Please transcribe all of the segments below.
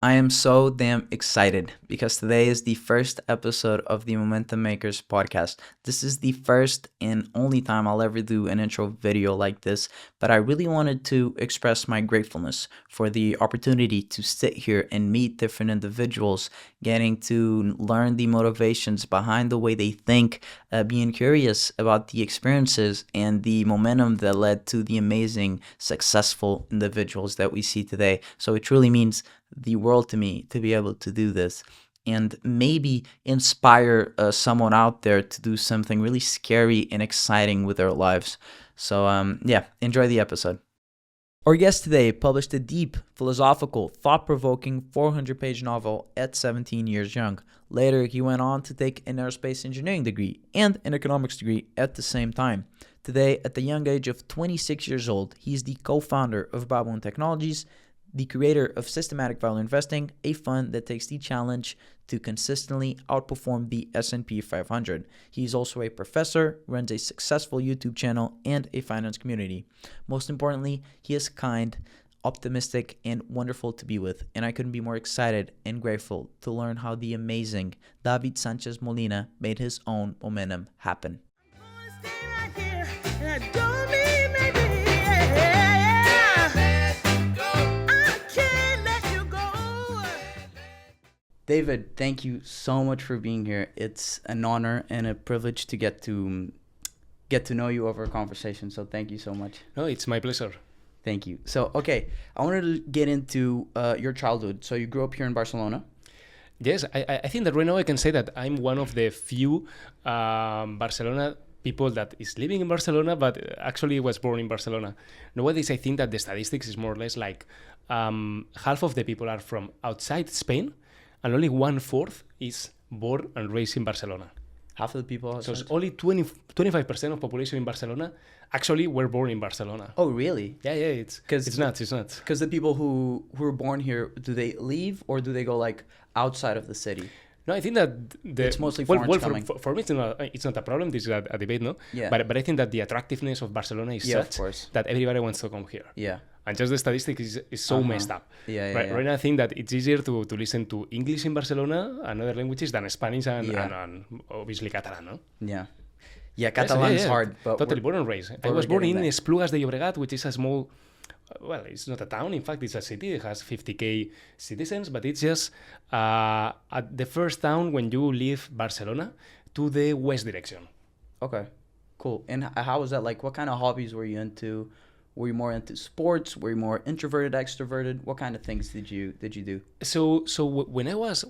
I am so damn excited because today is the first episode of the Momentum Makers podcast. This is the first and only time I'll ever do an intro video like this, but I really wanted to express my gratefulness for the opportunity to sit here and meet different individuals, getting to learn the motivations behind the way they think, being curious about the experiences and the momentum that led to the amazing, successful individuals that we see today. So it truly means the world to me to be able to do this and maybe inspire someone out there to do something really scary and exciting with their lives. So, yeah, enjoy the episode. Our guest today published a deep, philosophical, thought-provoking 400-page novel at 17 years young. Later, he went on to take an aerospace engineering degree and an economics degree at the same time. Today, at the young age of 26 years old, he is the co-founder of Baboon Technologies, the creator of Systematic Value Investing, a fund that takes the challenge to consistently outperform the S&P 500. He is also a professor, runs a successful YouTube channel, and a finance community. Most importantly, he is kind, optimistic, and wonderful to be with, and I couldn't be more excited and grateful to learn how the amazing David Sánchez Molina made his own momentum happen. David, thank you so much for being here. It's an honor and a privilege to get to know you over a conversation. So thank you so much. No, it's my pleasure. Thank you. So, okay, I wanted to get into your childhood. So you grew up here in Barcelona. Yes, I think that right now I can say that I'm one of the few Barcelona people that is living in Barcelona, but actually was born in Barcelona. Nowadays, I think that the statistics is more or less like half of the people are from outside Spain, and only 1/4 is born and raised in Barcelona. Half of the people outside? So it's only 25% of population in Barcelona actually were born in Barcelona. Oh, really? Yeah, it's nuts. Because the people who are born here, do they leave or do they go like outside of the city? No, I think that it's mostly foreigners coming. For me, it's not a problem. This is a debate, no? Yeah. But I think that the attractiveness of Barcelona is such that everybody wants to come here. Yeah. And just the statistic is so messed up. Right now, I think that it's easier to listen to English in Barcelona and other languages than Spanish and obviously Catalan, no? Yeah, Catalan is hard. But totally born and raised. I was born in Esplugas de Llobregat, which is a small... Well, it's not a town. In fact, it's a city. It has 50,000 citizens, but it's just at the first town when you leave Barcelona to the west direction. Okay, cool. And how was that? Like, what kind of hobbies were you into? Were you more into sports? Were you more introverted, extroverted? What kind of things did you do? So when I was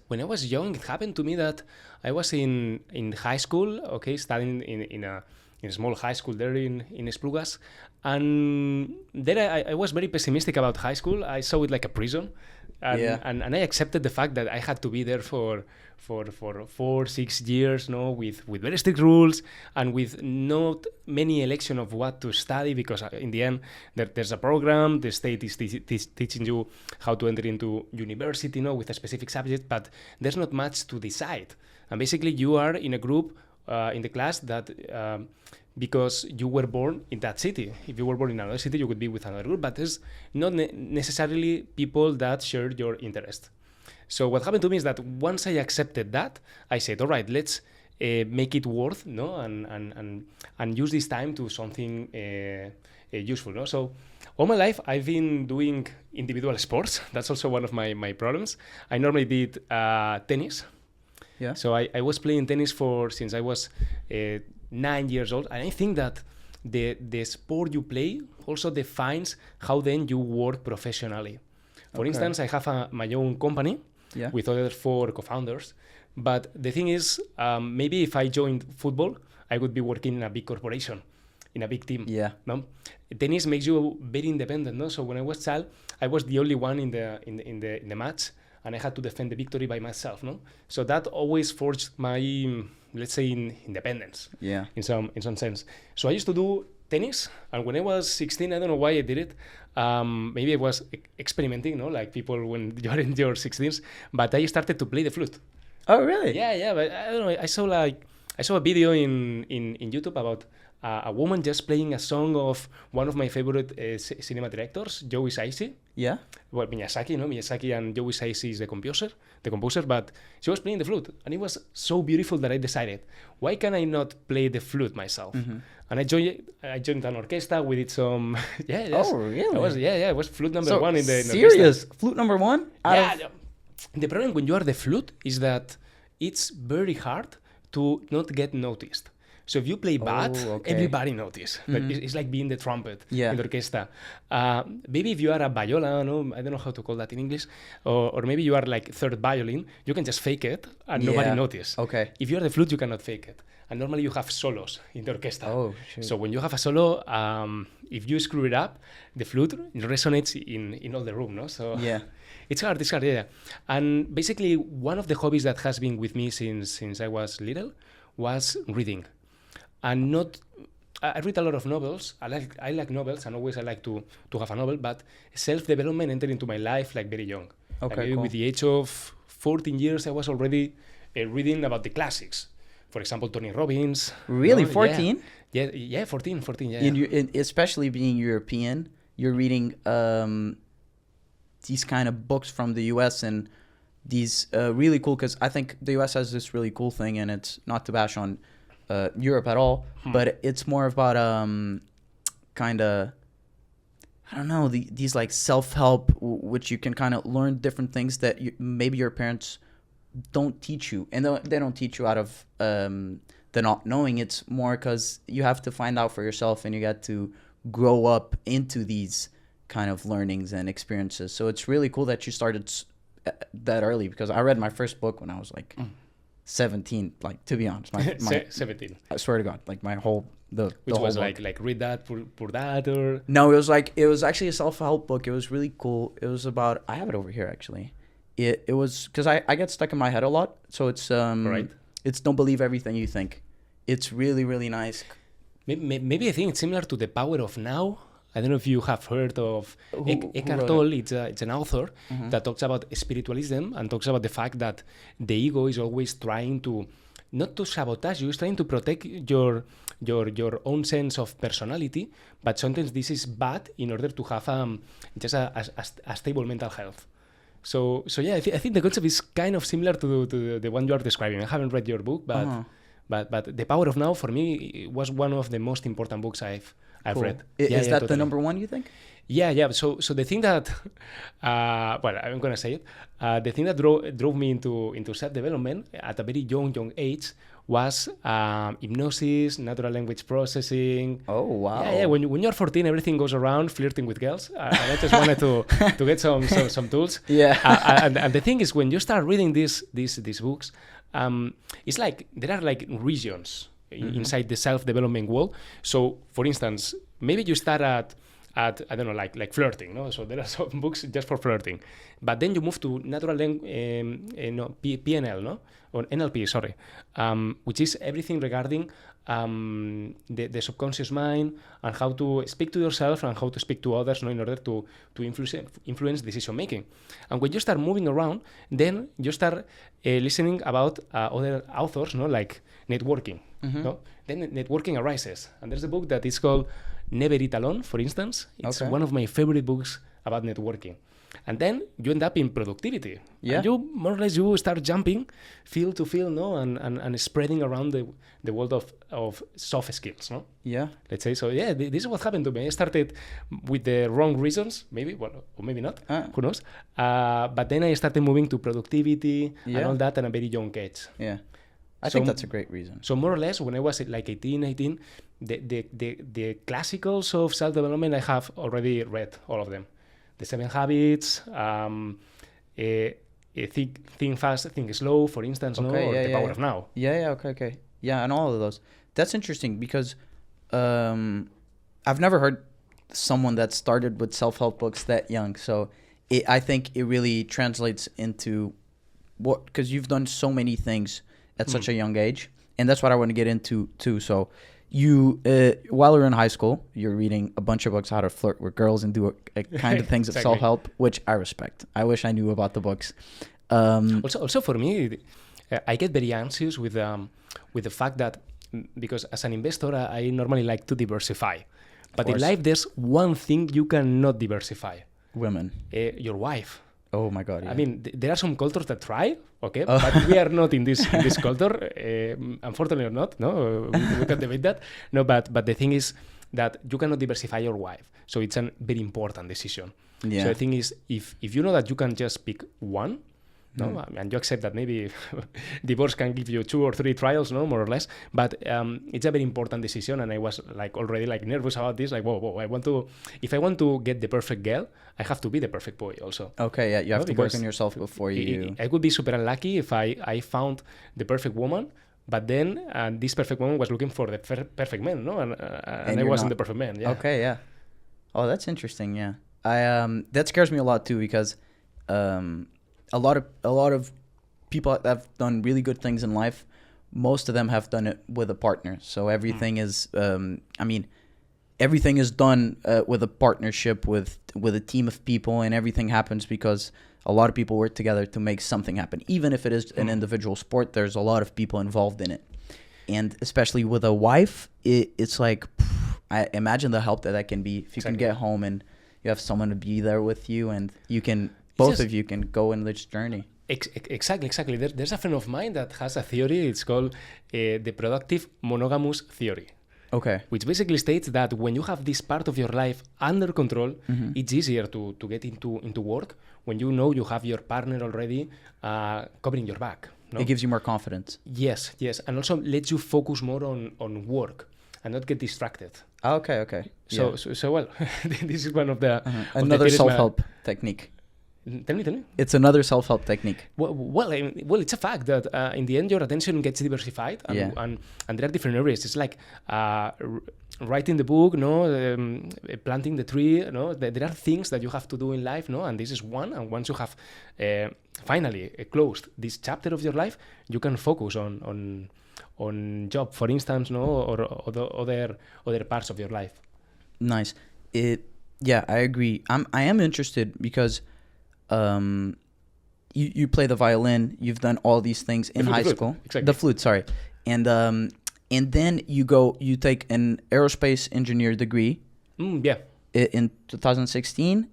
young, it happened to me that I was in high school, okay, studying in a small high school there in Esplugas, and there I was very pessimistic about high school. I saw it like a prison, and I accepted the fact that I had to be there for 4-6 years, no, with very strict rules and with not many election of what to study, because in the end there's a program, the state is teaching you how to enter into university, no, with a specific subject, but there's not much to decide, and basically you are in a group in the class that because you were born in that city. If you were born in another city, you could be with another group, but there's not necessarily people that share your interest. So what happened to me is that once I accepted that, I said, all right, let's make it worth, no, and use this time to something useful, no. So all my life I've been doing individual sports. That's also one of my problems. I normally did tennis. Yeah. So I was playing tennis since I was 9 years old, and I think that the sport you play also defines how then you work professionally. For instance, I have my own company with other 4 co-founders, but the thing is, maybe if I joined football, I would be working in a big corporation, in a big team. Yeah. No? Tennis makes you very independent, no? So when I was child, I was the only one in the match, and I had to defend the victory by myself, no? So that always forged my, let's say, independence. Yeah. In some sense. So I used to do tennis, and when I was 16, I don't know why I did it. Maybe I was experimenting, no, like people when you are in your 16s. But I started to play the flute. Oh, really? Yeah. But I don't know. I saw a video in YouTube about a woman just playing a song of one of my favorite cinema directors, Joe Hisaishi. Yeah. Well, Miyazaki, no? Miyazaki and Joe Hisaishi is the composer, but she was playing the flute, and it was so beautiful that I decided, why can I not play the flute myself? And I joined an orchestra. We did some, Oh, really? It was flute number So one in the serious flute number one. Yeah. The problem when you are the flute is that it's very hard to not get noticed. So if you play bad, everybody notices. But it's like being the trumpet in the orchestra. Maybe if you are a viola, no, I don't know how to call that in English, or maybe you are like third violin, you can just fake it and nobody notices. Okay. If you are the flute, you cannot fake it. And normally you have solos in the orchestra. Oh, shoot. So when you have a solo, if you screw it up, the flute resonates in all the room, no? So it's hard, yeah. And basically, one of the hobbies that has been with me since I was little was reading. And I read a lot of novels. I like novels, and always I like to have a novel. But self-development entered into my life like very young. Okay, like maybe cool. with the age of 14 years, I was already reading about the classics. For example, Tony Robbins. Really, no? 14? Yeah, 14. Yeah. Especially being European, you're reading these kind of books from the U.S. and these really cool. Because I think the U.S. has this really cool thing, and it's not to bash on Europe at all, but it's more about kind of, I don't know, these like self-help, which you can kind of learn different things that maybe your parents don't teach you, and they don't teach you out of the not knowing. It's more because you have to find out for yourself, and you got to grow up into these kind of learnings and experiences. So it's really cool that you started that early, because I read my first book when I was like 17, like, to be honest, my 17. I swear to God, like my whole Which whole was book. like read that, pour that, or No, it was actually a self-help book. It was really cool. It was about, I have it over here actually. It was because I get stuck in my head a lot, so it's right. It's don't believe everything you think. It's really, really nice. Maybe I think it's similar to The Power of Now. I don't know if you have heard of Eckhart wrote Tolle. It's an author that talks about spiritualism and talks about the fact that the ego is always trying to, not to sabotage you, it's trying to protect your own sense of personality, but sometimes this is bad in order to have just a stable mental health. So yeah, I think the concept is kind of similar to the one you are describing. I haven't read your book, but The Power of Now for me was one of the most important books I've Cool. read. Is that totally. the number one, you think? Yeah. So the thing that, well, I'm gonna say it. The thing that drove me into self-development at a very young age was hypnosis, natural language processing. Oh wow! Yeah. When you're 14, everything goes around flirting with girls. And I just wanted to get some tools. Yeah. And the thing is, when you start reading these books, it's like there are like regions inside the self-development world. So, for instance, maybe you start at I don't know, like flirting, no? So there are some books just for flirting, but then you move to natural PNL, no, or NLP, sorry, which is everything regarding the subconscious mind and how to speak to yourself and how to speak to others, no, in order to influence decision making. And when you start moving around, then you start listening about other authors, no, like networking. No? Then networking arises, and there's a book that is called Never Eat Alone, for instance. It's one of my favorite books about networking. And then you end up in productivity. Yeah. And you more or less you start jumping field to field, no, and spreading around the world of soft skills, no? Yeah. Let's say so. Yeah, this is what happened to me. I started with the wrong reasons, maybe, well, or maybe not. Who knows? But then I started moving to productivity and all that at a very young age. Yeah. I think that's a great reason. So more or less, when I was like 18, the classicals of self-development, I have already read all of them. The 7 Habits, Think Fast, Think Slow, for instance, or The Power of Now. Yeah, okay. Yeah, and all of those. That's interesting because I've never heard someone that started with self-help books that young. So I think it really translates into what, because you've done so many things at such a young age, and that's what I want to get into too. So you, while you're in high school, you're reading a bunch of books how to flirt with girls and do a kind of things of self-help, which I respect. I wish I knew about the books. Also for me, I get very anxious with the fact that, because as an investor, I normally like to diversify. But in life, there's one thing you cannot diversify. women? Your wife. Oh my God! Yeah. I mean, there are some cultures that try, okay, but we are not in this culture. Unfortunately, or not. No, we can debate that. No, but the thing is that you cannot diversify your wife, so it's a very important decision. Yeah. So the thing is, if you know that you can just pick one, no, and you accept that maybe divorce can give you 2 or 3 trials, no, more or less. But it's a very important decision, and I was like already like nervous about this. Like, whoa, if I want to get the perfect girl, I have to be the perfect boy also. Okay, yeah, you have to work on yourself before you. I would be super unlucky if I found the perfect woman, but then this perfect woman was looking for the perfect man, no, and I wasn't the perfect man. Yeah. Okay, yeah. Oh, that's interesting. Yeah, that scares me a lot too, because a lot of people that have done really good things in life, most of them have done it with a partner. So everything is, everything is done with a partnership, with a team of people, and everything happens because a lot of people work together to make something happen. Even if it is an individual sport, there's a lot of people involved in it. And especially with a wife, it's like, I imagine the help that can be if you can get home and you have someone to be there with you, and you can, both of you can go in this journey. Exactly. There's a friend of mine that has a theory. It's called the productive monogamous theory. Okay. Which basically states that when you have this part of your life under control, it's easier to get into work when you know you have your partner already covering your back. No? It gives you more confidence. Yes. And also lets you focus more on work and not get distracted. Okay. So well, this is one of the... Another self-help technique. Tell me. It's another self-help technique. Well, it's a fact that in the end your attention gets diversified, and there are different areas. It's like writing the book, planting the tree. There are things that you have to do in life, and this is one. And once you have finally closed this chapter of your life, you can focus on job, for instance, or other parts of your life. Nice. Yeah, I agree. I am interested because. You play the violin. You've done all these things in high school. Exactly. The flute, sorry, and then you take an aerospace engineer degree. In 2016.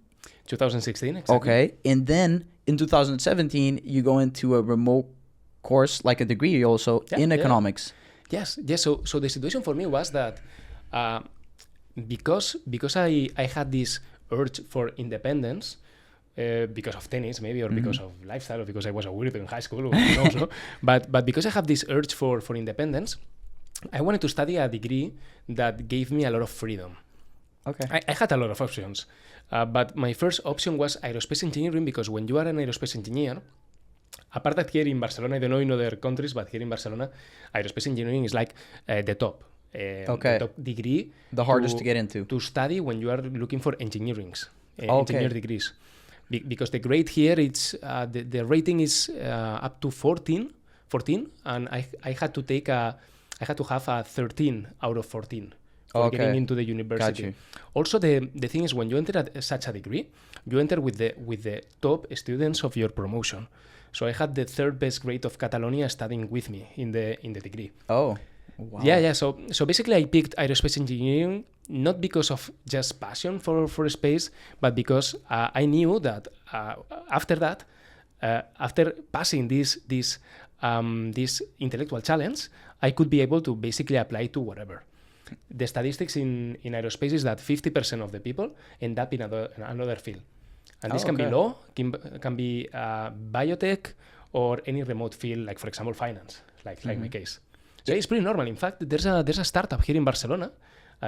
2016, exactly. Okay, and then in 2017 you go into a remote course, like a degree also in economics. Yes. So the situation for me was that because I had this urge for independence. Because of tennis, maybe, or because of lifestyle, or because I was a weirdo in high school, who knows, no? But because I have this urge for independence, I wanted to study a degree that gave me a lot of freedom. Okay. I had a lot of options, but my first option was aerospace engineering, because when you are an aerospace engineer, apart that here in Barcelona, I don't know in other countries, but here in Barcelona, aerospace engineering is like the top. The top degree. The hardest to get into. To study when you are looking for engineer degrees. Because the grade here, it's the rating is up to 14, and I had to have a 13 out of 14 for getting into the university. Gotcha. Also, the thing is, when you enter at such a degree, you enter with the top students of your promotion. So I had the third best grade of Catalonia studying with me in the degree. Oh. Wow. Yeah. So basically, I picked aerospace engineering not because of just passion for space, but because I knew that after passing this intellectual challenge, I could be able to basically apply to whatever. The statistics in aerospace is that 50% of the people end up in another field, and this can be law, can be biotech, or any remote field, like for example finance, like my case. So it's pretty normal. In fact, there's a startup here in Barcelona,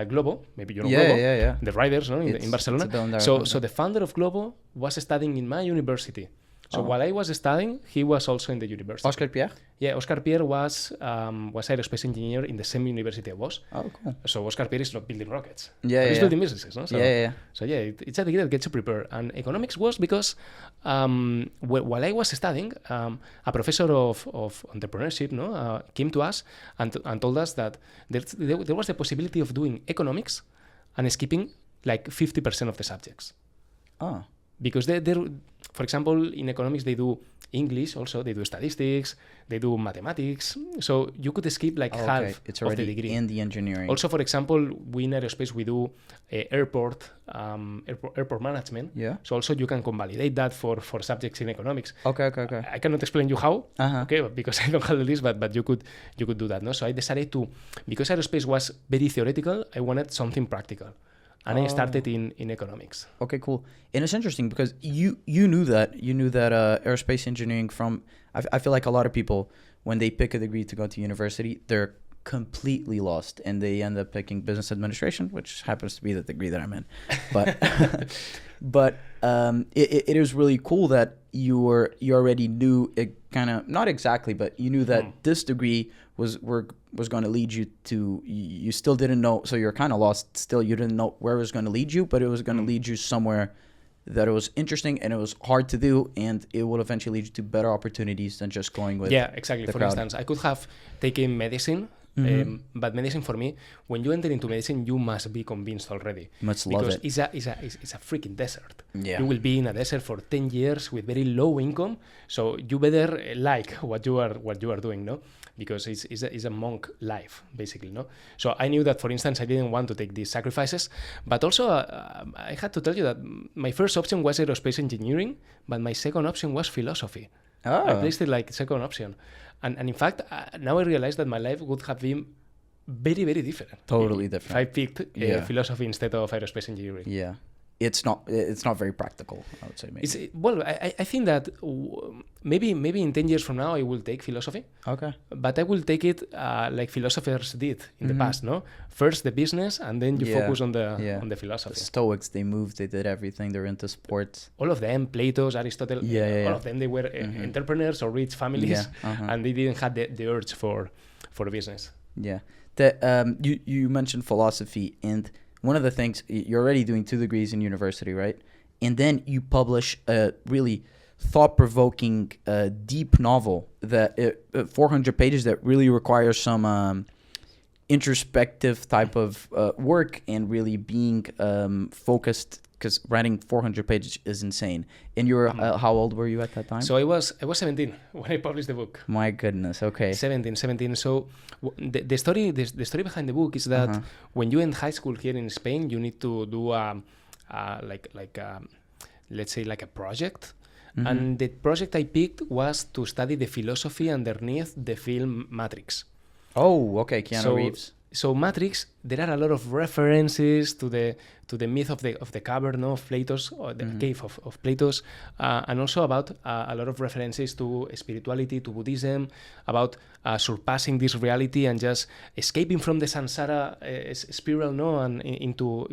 Globo. Maybe you know Globo. Yeah. The riders, in Barcelona. So the founder of Globo was studying in my university. So while I was studying, he was also in the university. Oscar Pierre? Yeah, Oscar Pierre was aerospace engineer in the same university I was. Oh, cool. So Oscar Pierre is not building rockets. He's building businesses, no? So, yeah. So it's a degree that gets you prepared. And economics was because while I was studying, a professor of entrepreneurship, came to us and told us that there was the possibility of doing economics and skipping like 50% of the subjects. Oh. because they're, for example, in economics, they do English also, they do statistics, they do mathematics. So you could skip like half It's of the already degree. in the engineering. Also, for example, we in aerospace, we do airport management. Yeah. So also you can convalidate that for subjects in economics. Okay. I cannot explain you how, Uh-huh. okay, because I don't handle this, but you could do that, no? So I decided to, because aerospace was very theoretical, I wanted something practical. And I started in economics. Okay, cool. And it's interesting because you knew that aerospace engineering from. I feel like a lot of people, when they pick a degree to go to university, they're completely lost and they end up picking business administration, which happens to be the degree that I'm in. But it is really cool that you already knew it, kind of, not exactly, but you knew that this degree was going to lead you to, you still didn't know, so you're kind of lost still. You didn't know where it was going to lead you, but it was going to lead you somewhere that it was interesting and it was hard to do, and it will eventually lead you to better opportunities than just going with exactly. the For crowd. instance, I could have taken medicine, but medicine for me, when you enter into medicine, you must be convinced already. You must love because it. it's a freaking desert. Yeah. You will be in a desert for 10 years with very low income, so you better like what you are doing, no? Because it's a monk life, basically, no? So I knew that, for instance, I didn't want to take these sacrifices, but also I had to tell you that my first option was aerospace engineering, but my second option was philosophy. I placed it like second option. And in fact, now I realize that my life would have been very, very different. Totally different. If I picked philosophy instead of aerospace engineering. Yeah. It's not very practical, I would say, maybe. I think that maybe in 10 years from now I will take philosophy. Okay. But I will take it like philosophers did in the past, no? First the business, and then you focus on the philosophy. The Stoics, they moved, they did everything, they're into sports. All of them, Plato, Aristotle, all of them, they were entrepreneurs or rich families, and they didn't have the urge for business. Yeah. You mentioned philosophy, and one of the things, you're already doing 2 degrees in university, right? And then you publish a really thought-provoking, deep novel that 400 pages that really requires some introspective type of work and really being focused, because writing 400 pages is insane. And you were how old were you at that time? So I was 17 when I published the book. My goodness. Okay. 17. So the story behind the book is that when you end high school here in Spain, you need to do let's say like a project. And the project I picked was to study the philosophy underneath the film Matrix. Oh, okay, Keanu Reeves. So Matrix, there are a lot of references to the myth of the cavern of Plato's, or the cave of Plato's, and also about a lot of references to spirituality, to Buddhism, about surpassing this reality and just escaping from the samsara spiral, no, and into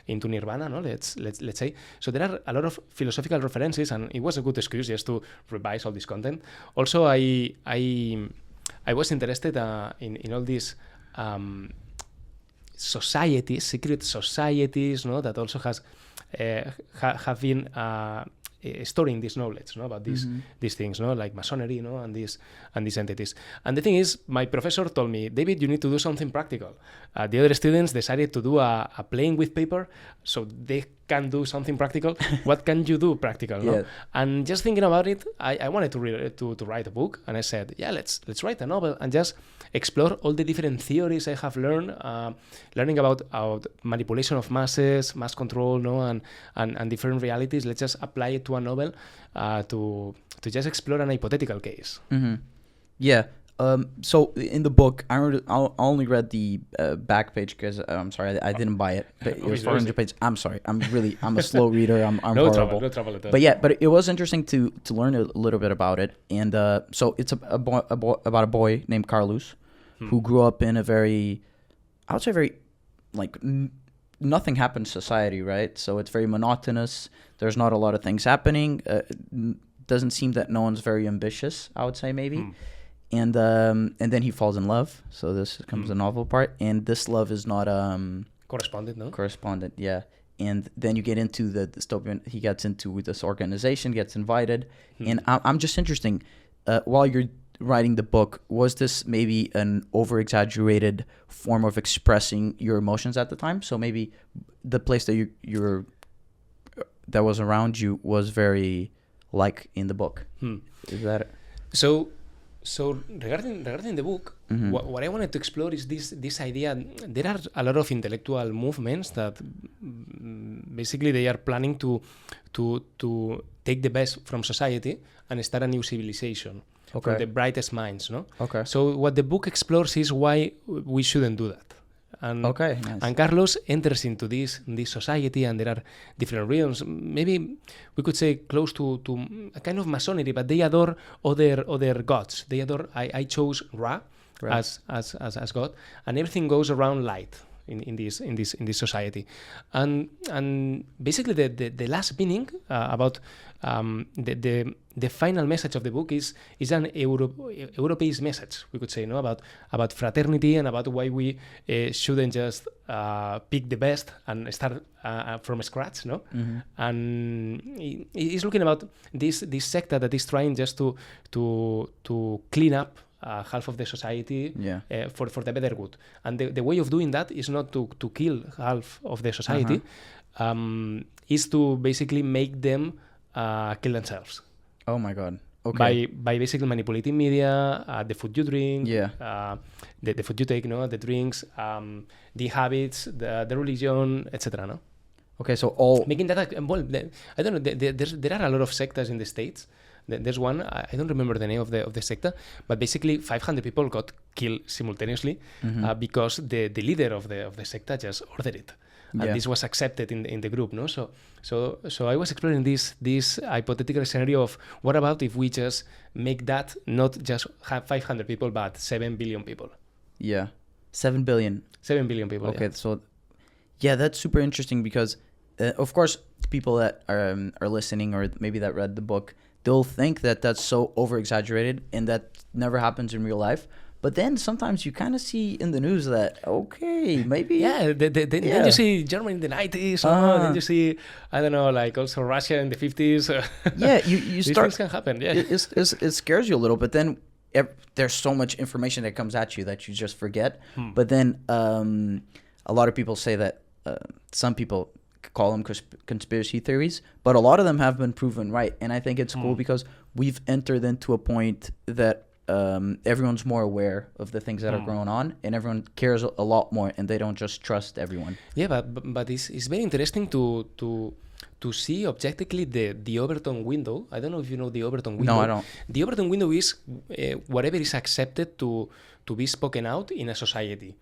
nirvana, no. Let's say. So there are a lot of philosophical references, and it was a good excuse just to revise all this content. Also, I was interested in all these societies, secret societies, no, that also have been storing this knowledge, no, about these things, no, like Masonry, no, and these entities. And the thing is, my professor told me, David, you need to do something practical. The other students decided to do a playing with paper, so they can do something practical. What can you do practical? No? And just thinking about it, I wanted to write a book, and I said, let's write a novel and just explore all the different theories I have learned, learning about manipulation of masses, mass control, no, and different realities. Let's just apply it to a novel to just explore an hypothetical case. Yeah. So in the book, I only read the back page because I'm sorry, I didn't buy it. But it was 400 pages. I'm sorry. I'm a slow reader. I'm no horrible. No trouble at all. But it was interesting to learn a little bit about it. And so it's about a boy named Carlos who grew up in a very, I would say very, like, nothing happens society, right? So it's very monotonous. There's not a lot of things happening. Doesn't seem that no one's very ambitious, I would say, maybe. And then he falls in love. So this comes the novel part. And this love is not correspondent, no? Correspondent, yeah. And then you get into the dystopian. He gets into this organization, gets invited. And I'm just interesting. While you're writing the book, was this maybe an over-exaggerated form of expressing your emotions at the time? So maybe the place that you're that was around you was very like in the book. Is that it? So regarding the book, what I wanted to explore is this idea. There are a lot of intellectual movements that basically they are planning to take the best from society and start a new civilization from the brightest minds, no? Okay. So what the book explores is why we shouldn't do that. And, nice. And Carlos enters into this society, and there are different reasons. Maybe we could say close to a kind of Masonry, but they adore other gods. They adore. I chose Ra as God, and everything goes around light in this society, and basically the last meaning about the final message of the book is an European message, we could say, no, about fraternity and about why we shouldn't just pick the best and start from scratch, no. And he's looking about this sector that is trying just to clean up half of the society for the better good. And the way of doing that is not to kill half of the society, is to basically make them kill themselves. Oh my God. Okay. By basically manipulating media, the food you drink, the food you take, no, the drinks, the habits, the religion, etc. No. Okay, so all making that I don't know. There are a lot of sectors in the States. There's one, I don't remember the name of the sector, but basically 500 people got killed simultaneously because the leader of the sector just ordered it. And this was accepted in the group, no? So I was exploring this hypothetical scenario of what about if we just make that not just have 500 people, but 7 billion people. Yeah, 7 billion. 7 billion people. Okay, so that's super interesting because, of course, people that are listening or maybe that read the book, they'll think that that's so over-exaggerated and that never happens in real life. But then sometimes you kind of see in the news that, okay, maybe... Yeah, then you see Germany in the 90s, then you see, I don't know, like also Russia in the 50s. Yeah, you These start... things can happen, yeah. It scares you a little, but then there's so much information that comes at you that you just forget. But then a lot of people say that some people call them conspiracy theories, but a lot of them have been proven right. And I think it's cool because we've entered into a point that everyone's more aware of the things that are going on, and everyone cares a lot more, and they don't just trust everyone. Yeah, but it's very interesting to see objectively the Overton window. I don't know if you know the Overton window. No, I don't. The Overton window is whatever is accepted to be spoken out in a society.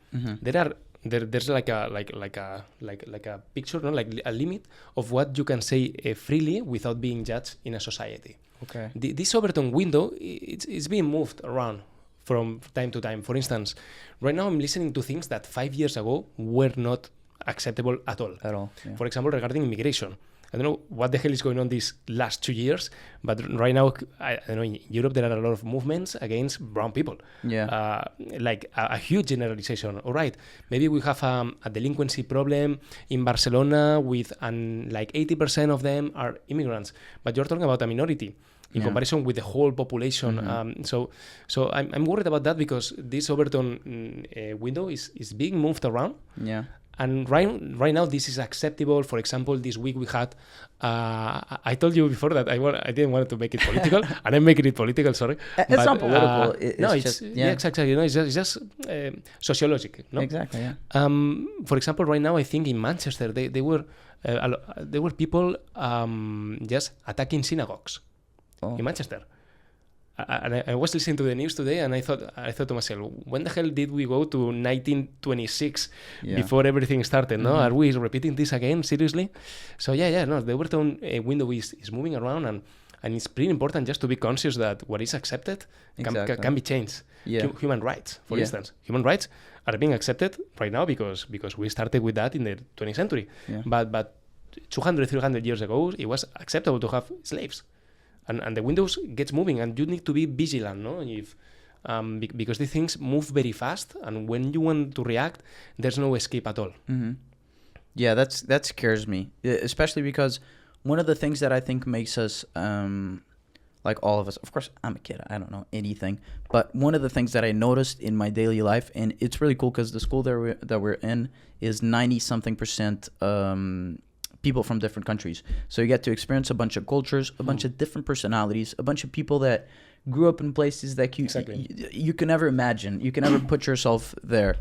There's like a picture, no, like a limit of what you can say freely without being judged in a society. Okay. This Overton window, it's being moved around from time to time. For instance, right now I'm listening to things that 5 years ago were not acceptable at all. Yeah. For example, regarding immigration. I don't know what the hell is going on these last 2 years, but right now, I don't know, in Europe there are a lot of movements against brown people. Yeah. Like a huge generalization. All right, maybe we have a delinquency problem in Barcelona with like 80% of them are immigrants, but you're talking about a minority in comparison with the whole population. So I'm worried about that because this Overton window is being moved around. Yeah. And right now, this is acceptable. For example, this week we had... I told you before that I didn't want to make it political, and I'm making it political, sorry. It's not political. It's just... Yeah, exactly. You know, it's just sociological. No? Exactly, yeah. For example, right now, I think in Manchester, there were people just attacking synagogues in Manchester. And I was listening to the news today, and I thought to myself, when the hell did we go to 1926 before everything started? No, are we repeating this again? Seriously? So no, the Overton window is moving around, and it's pretty important just to be conscious that what is accepted can be changed. Yeah. Human rights, for instance, human rights are being accepted right now because we started with that in the 20th century. Yeah. But 200-300 years ago, it was acceptable to have slaves. And the windows gets moving, and you need to be vigilant, no? If because these things move very fast, and when you want to react, there's no escape at all. Yeah, that scares me, especially because one of the things that I think makes us, like all of us, of course, I'm a kid, I don't know anything, but one of the things that I noticed in my daily life, and it's really cool because the school that we're in is 90-something% people from different countries. So you get to experience a bunch of cultures, a bunch of different personalities, a bunch of people that grew up in places that you can never imagine. You can never put yourself there.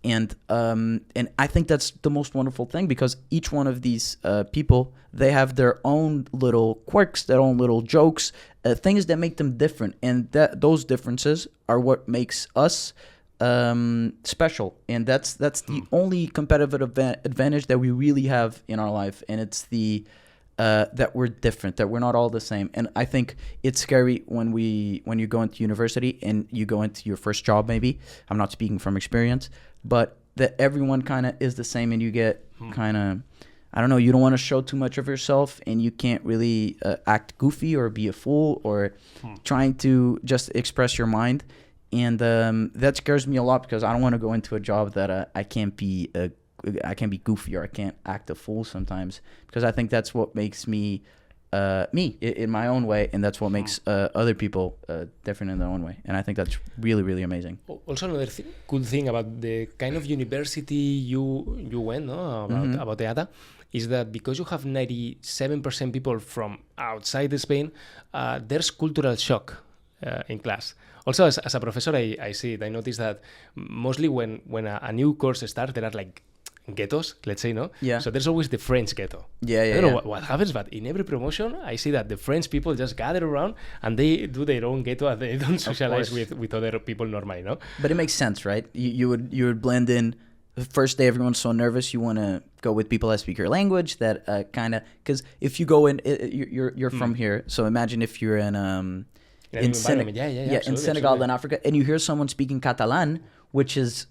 And I think that's the most wonderful thing, because each one of these people, they have their own little quirks, their own little jokes, things that make them different. And those differences are what makes us special. And that's the only competitive advantage that we really have in our life. And it's the that we're different, that we're not all the same. And I think it's scary when you go into university and you go into your first job, maybe. I'm not speaking from experience, but that everyone kind of is the same, and you get kind of, I don't know, you don't want to show too much of yourself, and you can't really act goofy or be a fool or trying to just express your mind. And that scares me a lot, because I don't want to go into a job that I can't be goofy, or I can't act a fool sometimes, because I think that's what makes me me in my own way, and that's what makes other people different in their own way. And I think that's really, really amazing. Also, another cool thing about the kind of university you went, no, about EADA, is that because you have 97% people from outside Spain, there's cultural shock in class. Also, as a professor, I see it. I noticed that mostly when a new course starts, there are like ghettos, let's say, no? Yeah. So there's always the French ghetto. Yeah. I don't know what happens, but in every promotion, I see that the French people just gather around and they do their own ghetto, and they don't socialize with other people normally, no? But it makes sense, right? You would blend in. The first day, everyone's so nervous. You want to go with people that speak your language. That kind of, because if you go in, you're from here. So imagine if you're in Senegal, in Senegal, in Africa, and you hear someone speaking Catalan, which is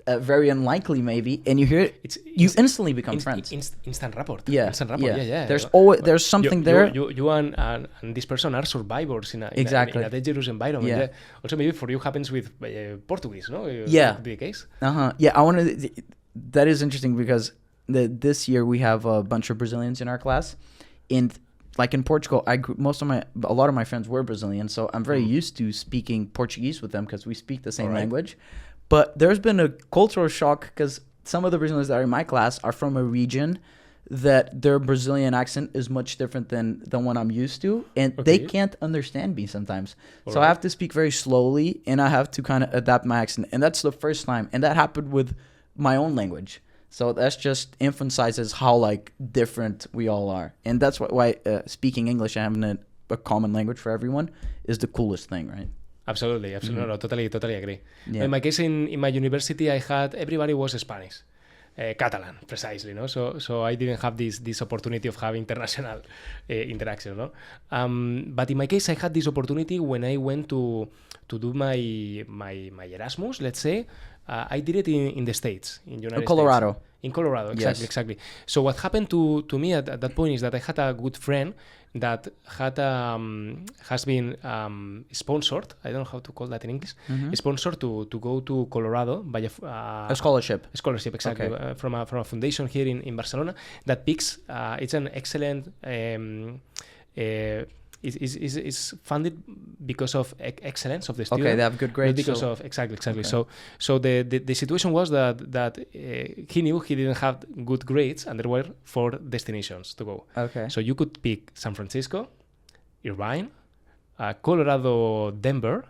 very unlikely, maybe, and you hear it, you instantly become friends. Instant rapport. Yeah. Instant rapport. Yeah. There's something there. You and this person are survivors in a dangerous environment. Yeah. Also, maybe for you happens with Portuguese, no? Yeah. Could be the case. Yeah, I want to. That is interesting, because this year we have a bunch of Brazilians in our class, and like in Portugal, a lot of my friends were Brazilian, so I'm very used to speaking Portuguese with them, because we speak the same language. But there's been a cultural shock, because some of the Brazilians that are in my class are from a region that their Brazilian accent is much different than the one I'm used to, and they can't understand me sometimes. So I have to speak very slowly, and I have to kind of adapt my accent. And that's the first time, and that happened with my own language. So that's just emphasizes how like different we all are, and that's why speaking English and having a common language for everyone is the coolest thing, right? Absolutely. No, totally agree. Yeah. In my case, in my university, everybody was Spanish, Catalan, precisely, no. So I didn't have this opportunity of having international interaction, no. But in my case, I had this opportunity when I went to do my Erasmus, let's say. I did it in the States, in United Colorado. States. In Colorado, exactly. Yes. So what happened to me at that point is that I had a good friend that has been sponsored. I don't know how to call that in English. Sponsored to go to Colorado by a scholarship. A scholarship, exactly, from a foundation here in Barcelona that picks. It's an excellent. Is funded because of excellence of the student. Okay, they have good grades. Because of exactly. Okay. So the situation was that he knew he didn't have good grades, and there were 4 destinations to go. Okay. So you could pick San Francisco, Irvine, Colorado, Denver,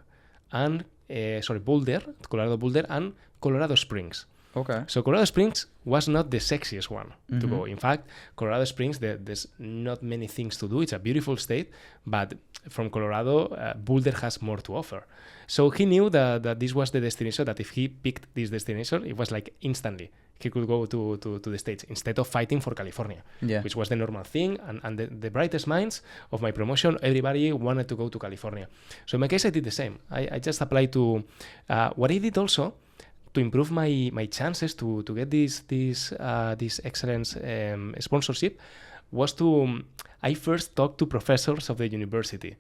and Colorado Boulder, and Colorado Springs. Okay. So Colorado Springs was not the sexiest one to go. In fact, Colorado Springs, there's not many things to do. It's a beautiful state, but from Colorado, Boulder has more to offer. So he knew that this was the destination, that if he picked this destination, it was like instantly he could go to the States instead of fighting for California, which was the normal thing. And the brightest minds of my promotion, everybody wanted to go to California. So in my case, I did the same. I just applied to what I did also to improve my chances to get this excellence sponsorship was I first talked to professors of the university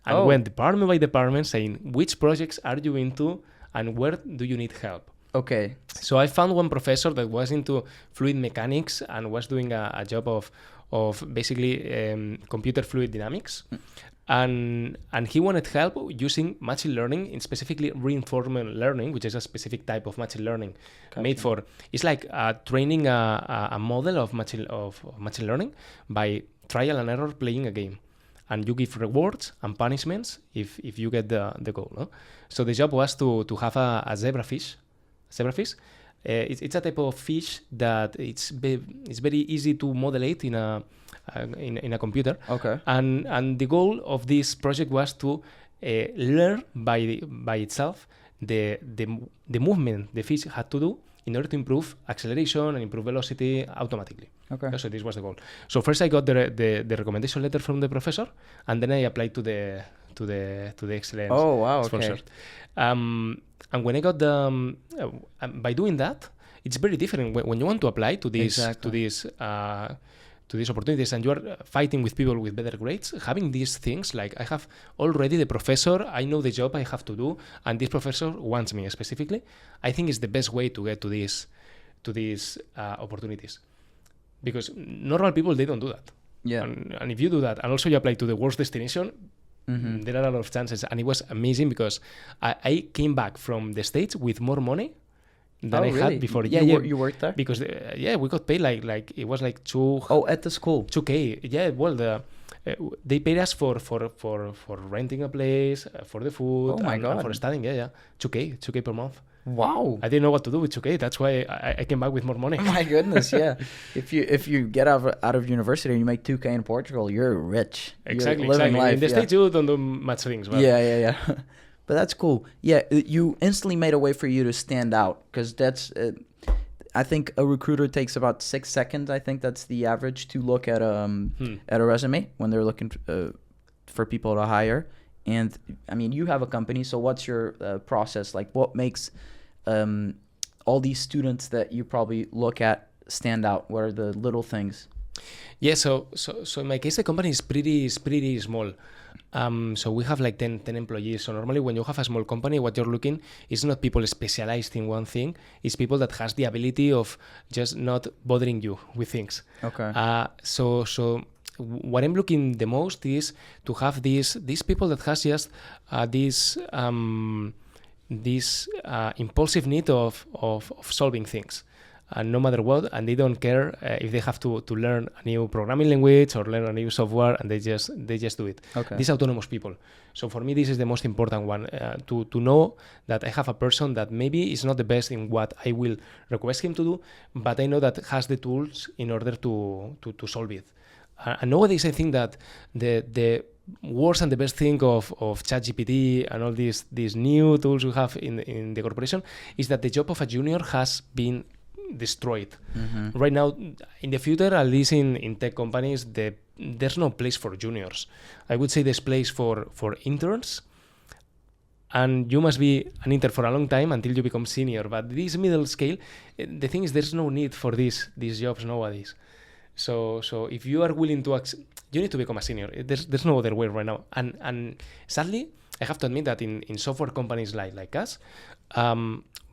and went department by department saying which projects are you into and where do you need help. Okay. So I found one professor that was into fluid mechanics and was doing a job of basically computer fluid dynamics. and he wanted help using machine learning, in specifically reinforcement learning, which is a specific type of machine learning made for. It's like training a model of machine learning by trial and error playing a game, and you give rewards and punishments if you get the goal. No? So the job was to have a zebrafish. It's a type of fish that it's very easy to modulate in a computer. Okay. And the goal of this project was to learn by itself the movement the fish had to do in order to improve acceleration and improve velocity automatically. Okay. So this was the goal. So first I got the recommendation letter from the professor, and then I applied to the excellence sponsor. And when I got the by doing that, it's very different when you want to apply to this to these opportunities, and you are fighting with people with better grades. Having these things, like I have already the professor, I know the job I have to do, and this professor wants me specifically. I think is the best way to get to these opportunities, because normal people, they don't do that. Yeah. And if you do that, and also you apply to the worst destination, there are a lot of chances. And it was amazing because I came back from the States with more money than I had before. You worked there? Because we got paid like it was like at the school. 2K. Yeah, well, they paid us for renting a place, for the food, and for studying. 2K per month. Wow. I didn't know what to do with 2K. That's why I came back with more money. My goodness, yeah. If you get out of university and you make 2K in Portugal, you're rich. Exactly. You're living life, in the States, you don't do much things. But Yeah. But that's cool. Yeah, you instantly made a way for you to stand out, because that's... I think a recruiter takes about 6 seconds. I think that's the average to look at a resume when they're looking for people to hire. And I mean, you have a company, so what's your process? Like, what makes all these students that you probably look at stand out? What are the little things? Yeah, so in my case, the company is pretty small. So we have like 10 employees. So normally when you have a small company, what you're looking is not people specialized in one thing. It's people that has the ability of just not bothering you with things. Okay. So what I'm looking the most is to have these people that has just this impulsive need of solving things. No matter what, and they don't care if they have to learn a new programming language or learn a new software, and they just do it. Okay. These autonomous people. So for me, this is the most important one, to know that I have a person that maybe is not the best in what I will request him to do, but I know that has the tools in order to solve it. And nowadays, I think that the worst and the best thing of ChatGPT and all these new tools we have in the corporation is that the job of a junior has been destroyed. Right now, in the future, at least in tech companies, there's no place for juniors. I would say there's place for interns, and you must be an intern for a long time until you become senior. But this middle scale, the thing is, there's no need for these jobs nowadays. So if you are willing to you need to become a senior. There's no other way right now. And sadly, I have to admit that in software companies like us,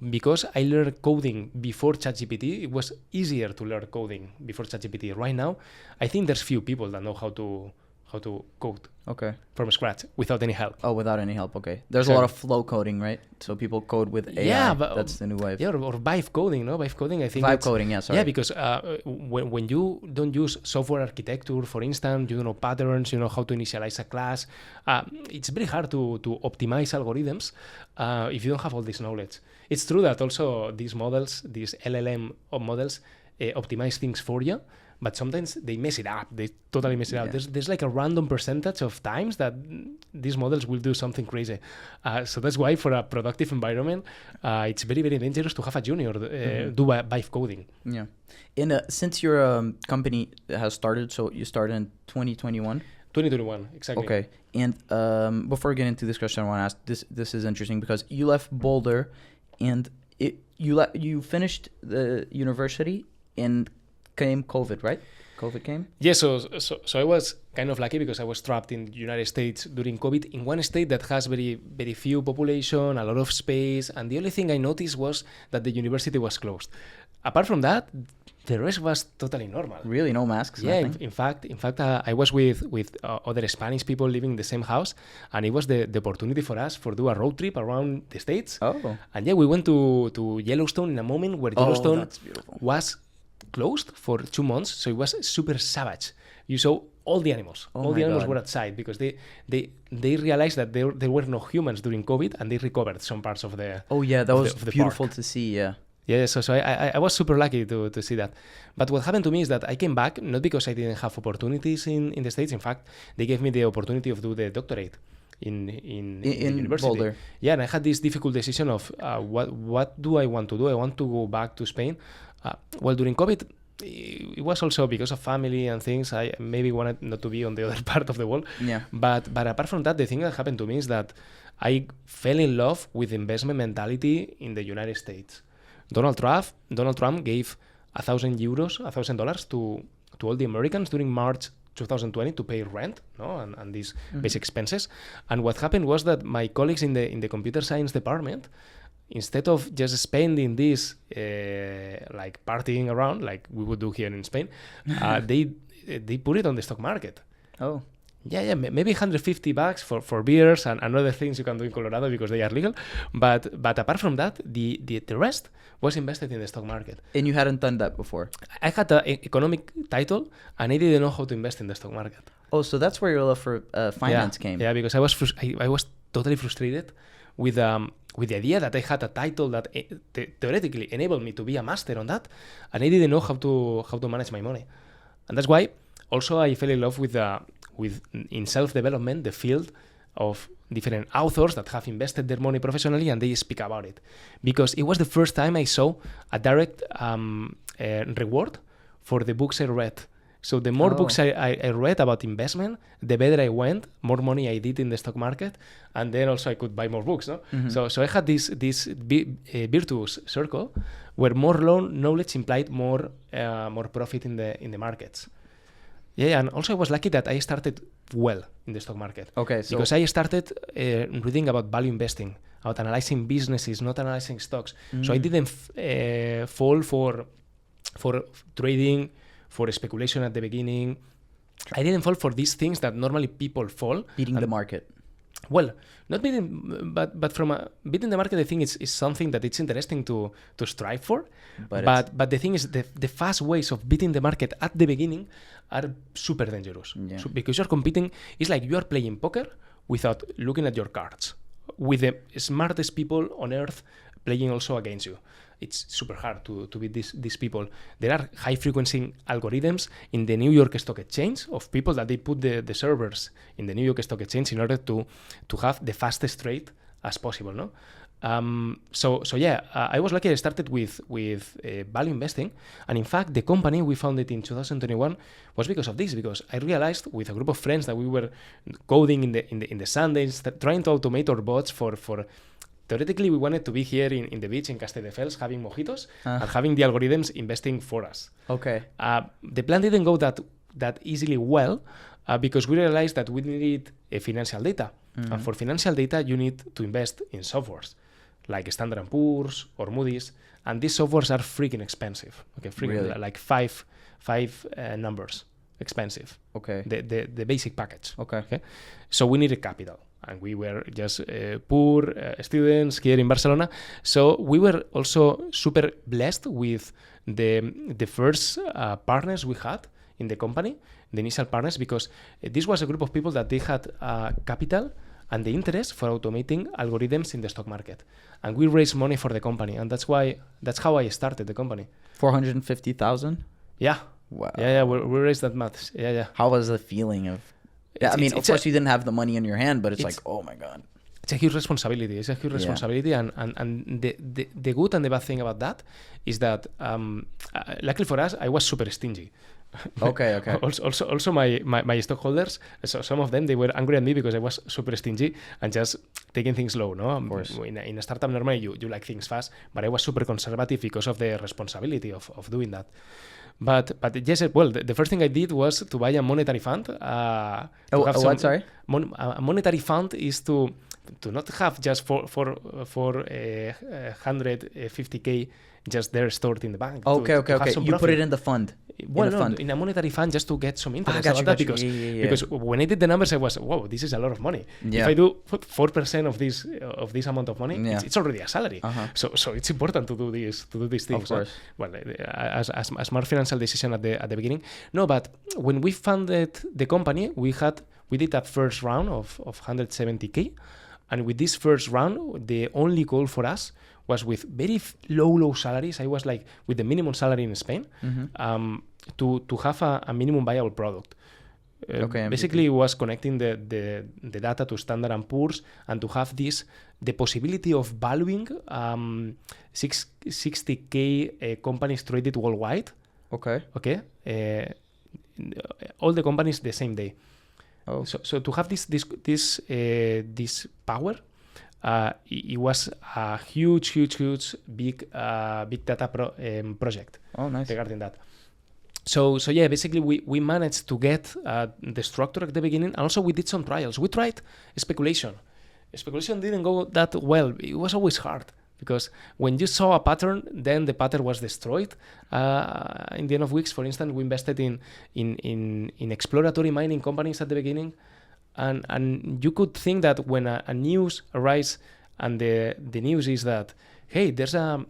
because I learned coding before ChatGPT, it was easier to learn coding before ChatGPT. Right now, I think there's few people that know how to code from scratch without any help. Oh, without any help, okay. There's a lot of flow coding, right? So people code with AI. Yeah, but that's the new wave. Yeah, or Vibe coding, no? Vibe coding, I think. Vibe coding, yeah, sorry. Yeah, because when you don't use software architecture, for instance, you don't know patterns, you know how to initialize a class, it's very hard to optimize algorithms if you don't have all this knowledge. It's true that also these models, these LLM models, optimize things for you, but sometimes they mess it up. They totally mess it up. There's like a random percentage of times that these models will do something crazy. So that's why for a productive environment, it's very, very dangerous to have a junior do Vibe coding. Yeah. And since your company has started, so you started in 2021? 2021, exactly. Okay. And before we get into this question, I want to ask, this is interesting because you left Boulder and you finished the university and came COVID, right? COVID came? Yeah, so I was kind of lucky because I was trapped in the United States during COVID in one state that has very, very few population, a lot of space, and the only thing I noticed was that the university was closed. Apart from that, the rest was totally normal. Really? No masks? Yeah, Nothing? in fact, I was with other Spanish people living in the same house, and it was the opportunity for us for do a road trip around the States. Oh. And yeah, we went to Yellowstone in a moment where Oh, Yellowstone that's beautiful. was closed for 2 months, so it was super savage. You saw all the animals. Oh All my the animals God. were outside because they realized that there were no humans during COVID, and they recovered some parts of the. Oh, yeah, that of was the beautiful park. to see, yeah. Yeah, so I was super lucky to see that. But what happened to me is that I came back not because I didn't have opportunities in the States. In fact, they gave me the opportunity of do the doctorate in the university. Boulder. Yeah, and I had this difficult decision of what do I want to do? I want to go back to Spain. Well, during COVID, it was also because of family and things. I maybe wanted not to be on the other part of the world. Yeah. But apart from that, the thing that happened to me is that I fell in love with investment mentality in the United States. Donald Trump gave $1,000 to all the Americans during March 2020 to pay rent, no, and these basic expenses. And what happened was that my colleagues in the computer science department, instead of just spending this like partying around like we would do here in Spain, they put it on the stock market. Oh. Yeah, maybe $150 for beers and other things you can do in Colorado because they are legal. But apart from that, the rest was invested in the stock market. And you hadn't done that before? I had an economic title, and I didn't know how to invest in the stock market. Oh, so that's where your love for finance came. Yeah, because I was totally frustrated with the idea that I had a title that theoretically enabled me to be a master on that, and I didn't know how to manage my money. And that's why also I fell in love with in self-development, the field of different authors that have invested their money professionally and they speak about it. Because it was the first time I saw a direct reward for the books I read. So the more books I read about investment, the better I went, more money I did in the stock market, and then also I could buy more books. No? Mm-hmm. So I had this virtuous circle where more knowledge implied more profit in the markets. Yeah, and also I was lucky that I started well in the stock market. Okay, so because I started reading about value investing, about analyzing businesses, not analyzing stocks. So I didn't fall for trading, for speculation at the beginning. I didn't fall for these things that normally people fall. Beating the market. Well, not beating, but from beating the market, I think it's something that it's interesting to strive for. But the thing is, the fast ways of beating the market at the beginning are super dangerous. Yeah. So because you're competing, it's like you are playing poker without looking at your cards, with the smartest people on earth playing also against you. It's super hard to beat these people. There are high-frequency algorithms in the New York Stock Exchange of people that they put the servers in the New York Stock Exchange in order to have the fastest trade as possible. No, I was lucky. I started with value investing, and in fact, the company we founded in 2021 was because of this. Because I realized with a group of friends that we were coding in the Sundays, trying to automate our bots for. Theoretically, we wanted to be here in the beach in Castelldefels having mojitos and having the algorithms investing for us. Okay. The plan didn't go that easily well because we realized that we needed financial data. And for financial data, you need to invest in softwares like Standard & Poor's or Moody's. And these softwares are freaking expensive. Okay, really? Like five numbers expensive. Okay. The basic package. Okay. So we needed capital. And we were just poor students here in Barcelona. So we were also super blessed with the first partners we had in the company, the initial partners, because this was a group of people that they had capital and the interest for automating algorithms in the stock market. And we raised money for the company. And that's how I started the company. 450,000? Yeah. Wow. Yeah, we raised that much. Yeah. How was the feeling of... Yeah, I mean, of course, you didn't have the money in your hand, but it's like, oh my God. It's a huge responsibility. And the good and the bad thing about that is that, luckily for us, I was super stingy. Okay. Also my stockholders, so some of them, they were angry at me because I was super stingy and just taking things slow, no? Of course. In a startup, normally you like things fast, but I was super conservative because of the responsibility of doing that. But yes, well, the first thing I did was to buy a monetary fund. What? Sorry. A monetary fund is to not have just 450k just there stored in the bank. Okay. To have some You put profit. it in the fund. Well, in a fund. in a monetary fund just to get some interest got you, about that got you. because Yeah. because when I did the numbers, I was, whoa, this is a lot of money. Yeah. If I do 4% of this amount of money, Yeah. it's already a salary. Uh-huh. So it's important to do these things. Of course. Well, as a smart financial decision at the beginning. No, but when we funded the company, we did that first round of 170k, and with this first round, the only goal for us was with very low salaries. I was like with the minimum salary in Spain, to have a minimum viable product. Okay, Basically, it was connecting the data to Standard & Poor's and to have the possibility of valuing 60k companies traded worldwide. Okay. All the companies the same day. Oh. So to have this power, it was a huge big data project. Oh, nice. Regarding that. So yeah, basically we managed to get the structure at the beginning, and also we did some trials. We tried speculation. Speculation didn't go that well. It was always hard because when you saw a pattern, then the pattern was destroyed. In the end of weeks, for instance, we invested in exploratory mining companies at the beginning, and you could think that when a news arises and the news is that, hey, there's a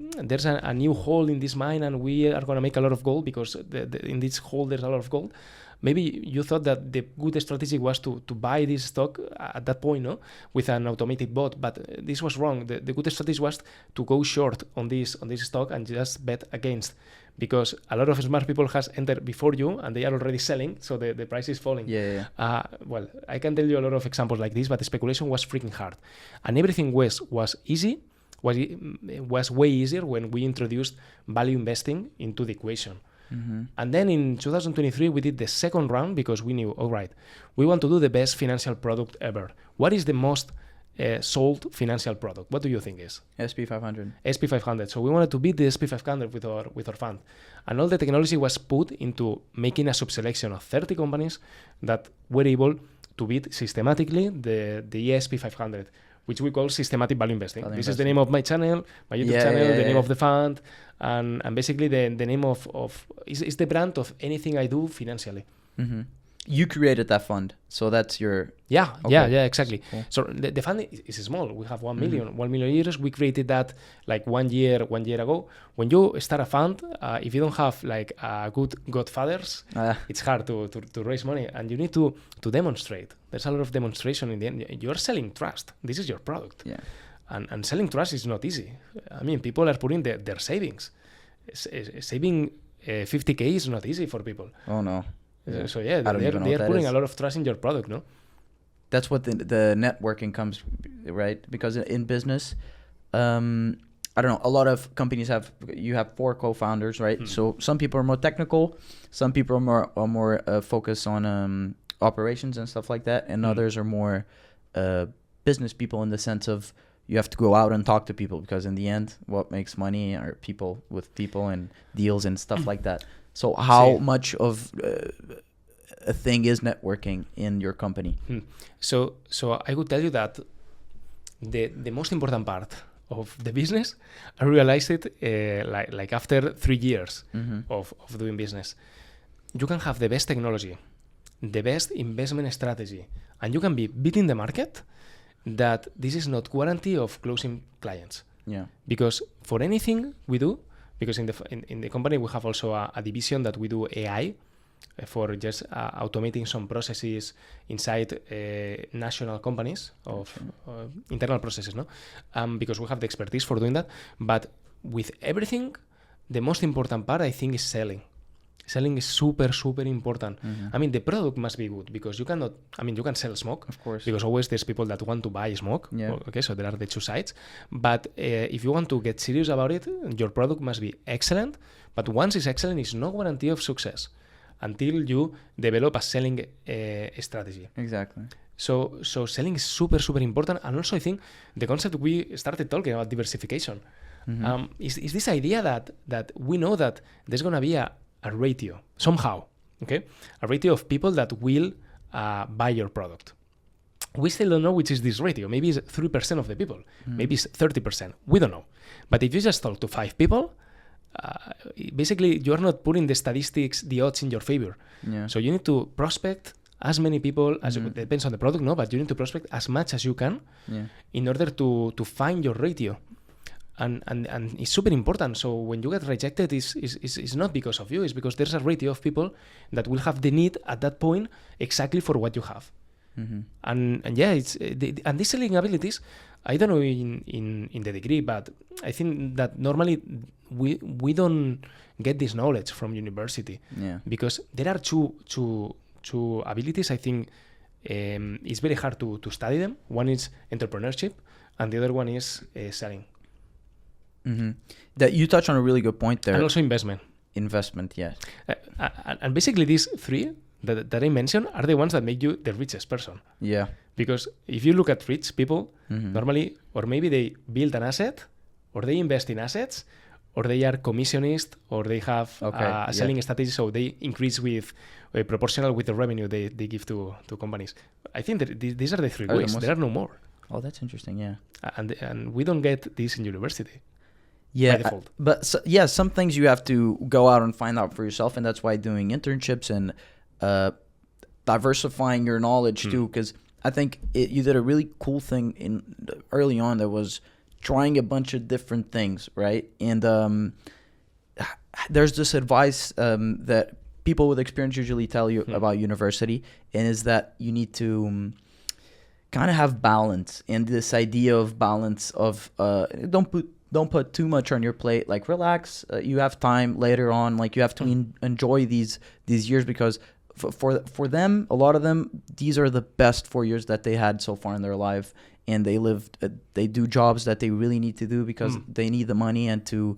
new hole in this mine and we are going to make a lot of gold because in this hole there's a lot of gold. Maybe you thought that the good strategy was to buy this stock at that point, no, with an automated bot, but this was wrong. The good strategy was to go short on this stock and just bet against, because a lot of smart people has entered before you and they are already selling, so the price is falling. Yeah. Well, I can tell you a lot of examples like this, but the speculation was freaking hard, and everything was easy. Was way easier when we introduced value investing into the equation. And then in 2023, we did the second round because we knew, all right, we want to do the best financial product ever. What is the most sold financial product? What do you think is? SP500. SP500. So we wanted to beat the SP500 with our fund. And all the technology was put into making a subselection of 30 companies that were able to beat systematically the SP500. Which we call systematic value investing. This is the name of my channel, my YouTube channel, the name of the fund, and basically the name of is the brand of anything I do financially. You created that fund, so that's your... Yeah, exactly. Cool. So the fund is small. We have 1 million euros. We created that like one year ago. When you start a fund, if you don't have like good godfathers, it's hard to raise money, and you need to demonstrate. There's a lot of demonstration in the end. You're selling trust. This is your product. Yeah. And selling trust is not easy. I mean, people are putting their savings. Saving 50k is not easy for people. Oh, no. So yeah, they are putting a lot of trust in your product, no? That's what the networking comes, right? Because in business, I don't know, a lot of companies have 4 co-founders, right? So some people are more technical, some people are more focused on operations and stuff like that, and others are more business people in the sense of you have to go out and talk to people, because in the end, what makes money are people with people and deals and stuff like that. So how much of a thing is networking in your company? So I would tell you that the most important part of the business, I realized it like after 3 years of doing business. You can have the best technology, the best investment strategy, and you can be beating the market, that this is not guarantee of closing clients. Yeah. Because for anything we do, because in the company we have also a division that we do AI for just automating some processes inside national companies of internal processes, no? Because we have the expertise for doing that. But with everything, the most important part I think is selling. Selling is super important. I mean, the product must be good, because you cannot, I mean, you can sell smoke, of course, because always there's people that want to buy smoke. Yeah. Okay, so there are the two sides. But if you want to get serious about it, your product must be excellent. But once it's excellent, it's no guarantee of success. until you develop a selling strategy. Exactly. So selling is super, super important. And also I think the concept we started talking about diversification is this idea that we know that there's going to be a ratio somehow, okay? A ratio of people that will buy your product. We still don't know which is this ratio. Maybe it's 3% of the people. Maybe it's 30%. We don't know. But if you just talk to 5 people, basically you're not putting the statistics, the odds in your favor. Yeah. So you need to prospect as many people as it depends on the product, no, but you need to prospect as much as you can in order to find your ratio. And it's super important. So when you get rejected, it's not because of you, it's because there's a ratio of people that will have the need at that point exactly for what you have. And yeah, it's and these selling abilities, I don't know in the degree, but I think that normally we don't get this knowledge from university because there are two abilities. I think it's very hard to study them. One is entrepreneurship, and the other one is selling. That you touch on a really good point there. And also investment. Investment, yes. And basically these three that I mentioned are the ones that make you the richest person. Yeah. Because if you look at rich people, normally, or maybe they build an asset, or they invest in assets, or they are commissionist, or they have a selling strategy, so they increase with proportional with the revenue they give to companies. I think that these are the three ways. There are no more. Oh, that's interesting, yeah. And we don't get this in university. Yeah, by default. But some things you have to go out and find out for yourself, and that's why doing internships and diversifying your knowledge too, because I think you did a really cool thing early on that was trying a bunch of different things, right? And there's this advice that people with experience usually tell you about university, and is that you need to kind of have balance. And this idea of balance of don't put too much on your plate. Like, relax. You have time later on. Like, you have to enjoy these years, because for them, a lot of them, these are the best 4 years that they had so far in their life. And they do jobs that they really need to do because they need the money and to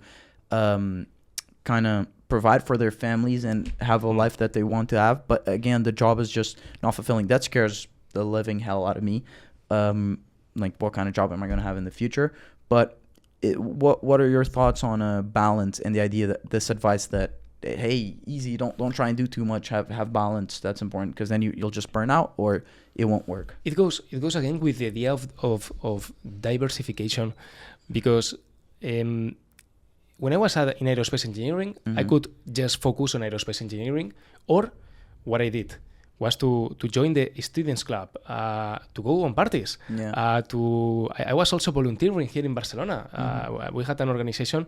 kind of provide for their families and have a life that they want to have. But again, the job is just not fulfilling. That scares the living hell out of me. Like, what kind of job am I going to have in the future? But what are your thoughts on balance and the idea that this advice that, hey, easy, don't try and do too much, have balance, that's important, because then you'll just burn out or it won't work. It goes again with the idea of diversification, because when I was in aerospace engineering, I could just focus on aerospace engineering, or what I did was to join the students club, to go on parties. I was also volunteering here in Barcelona. We had an organization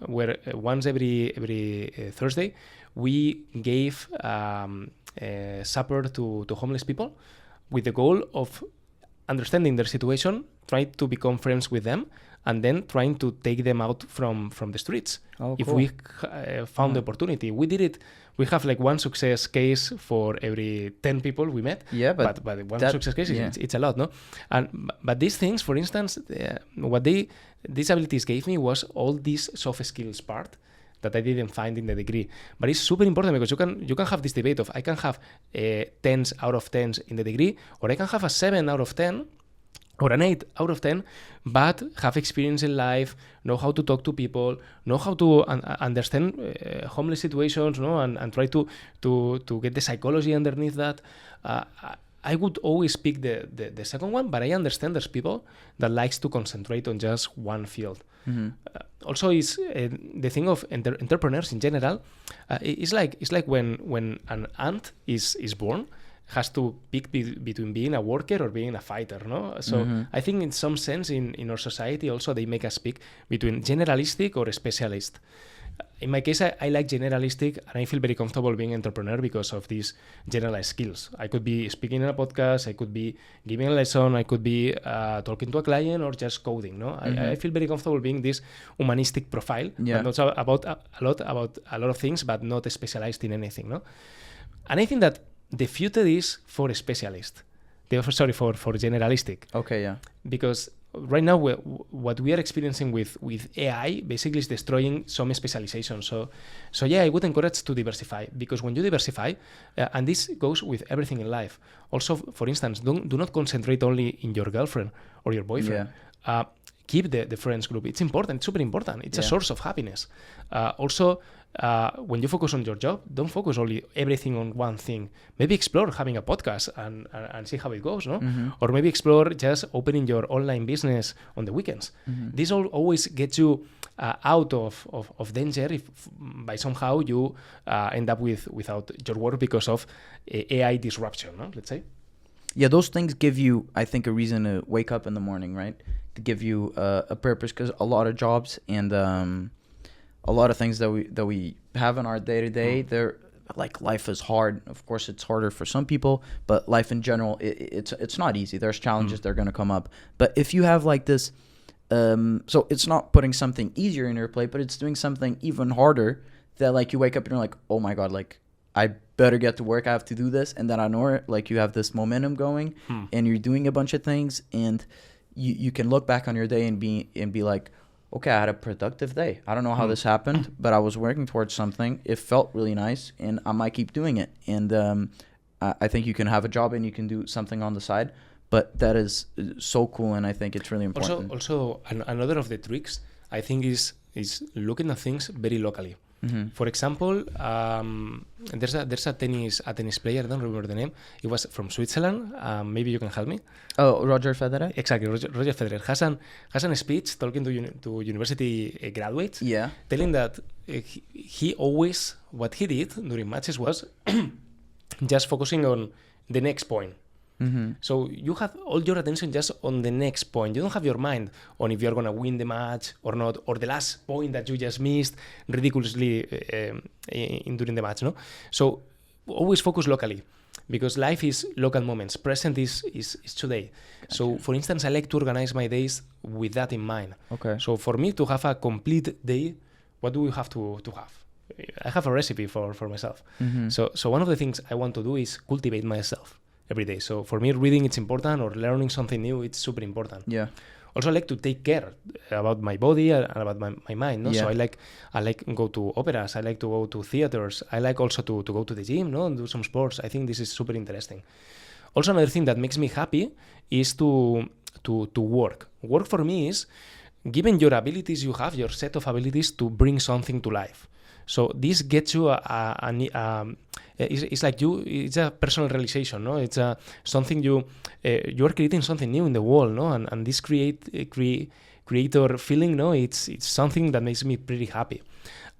where once every Thursday we gave supper to homeless people, with the goal of understanding their situation, trying to become friends with them, and then trying to take them out from the streets. If we found the opportunity. We did it. We have like one success case for every 10 people we met. Yeah, but one success case, it's a lot, no? But these things, for instance, what these abilities gave me was all this soft skills part that I didn't find in the degree. But it's super important, because you can have this debate of I can have 10s out of 10s in the degree, or I can have a 7 out of 10 or an 8 out of 10, but have experience in life, know how to talk to people, know how to understand homeless situations, no, and try to get the psychology underneath that. I would always pick the second one, but I understand there's people that likes to concentrate on just one field. Also, is the thing of entrepreneurs in general. It's like when an ant is born, has to pick between being a worker or being a fighter, no? So I think in some sense in our society also they make us pick between generalistic or specialist. In my case, I like generalistic, and I feel very comfortable being an entrepreneur because of these generalized skills. I could be speaking in a podcast, I could be giving a lesson, I could be talking to a client, or just coding. No, I feel very comfortable being this humanistic profile, not about a lot of things, but not specialized in anything. No, and I think that the future is for specialist. For generalistic. Okay, yeah. Because right now what we are experiencing with AI basically is destroying some specialization. So yeah, I would encourage to diversify, because when you diversify, and this goes with everything in life. Also, for instance, do not concentrate only in your girlfriend or your boyfriend. Keep the friends group. It's important. It's super important. It's a source of happiness. Also, when you focus on your job, don't focus only everything on one thing. Maybe explore having a podcast and see how it goes, no? Or maybe explore just opening your online business on the weekends. This always gets you out of danger if by somehow you end up without your work because of AI disruption, no? Let's say. Yeah, those things give you, I think, a reason to wake up in the morning, right? To give you a purpose, because a lot of jobs and a lot of things that we have in our day-to-day, they're like, life is hard. Of course, it's harder for some people, but life in general, it's not easy. There's challenges that are going to come up. But if you have like this, so it's not putting something easier in your plate, but it's doing something even harder, that like you wake up and you're like, oh my God, like I better get to work. I have to do this. And then I know it, like you have this momentum going and you're doing a bunch of things, and you can look back on your day and be like, okay, I had a productive day. I don't know how this happened, but I was working towards something. It felt really nice, and I might keep doing it. And I think you can have a job and you can do something on the side, but that is so cool, and I think it's really important. Also, another of the tricks, I think, is looking at things very locally. For example, there's a tennis player, I don't remember the name. It was from Switzerland. Maybe you can help me. Oh, Roger Federer? Exactly, Roger Federer has an speech talking to university graduates, telling that he always, what he did during matches was just focusing on the next point. So you have all your attention just on the next point. You don't have your mind on if you're going to win the match or not, or the last point that you just missed ridiculously during the match. No, so always focus locally, because life is local moments. Present is today. Gotcha. So for instance, I like to organize my days with that in mind. Okay. So for me to have a complete day, what do we have to have? I have a recipe for myself. So one of the things I want to do is cultivate myself every day. So for me, reading it's important, or learning something new, it's super important. Yeah. Also, I like to take care about my body and about my mind. No? So I like go to operas. I like to go to theaters. I like also to go to the gym, no, and do some sports. I think this is super interesting. Also, another thing that makes me happy is to work. Work for me is given your abilities, you have your set of abilities to bring something to life. So this gets you it's like it's a personal realization, no? It's something you're creating something new in the world, no? And this creator feeling, no? It's something that makes me pretty happy.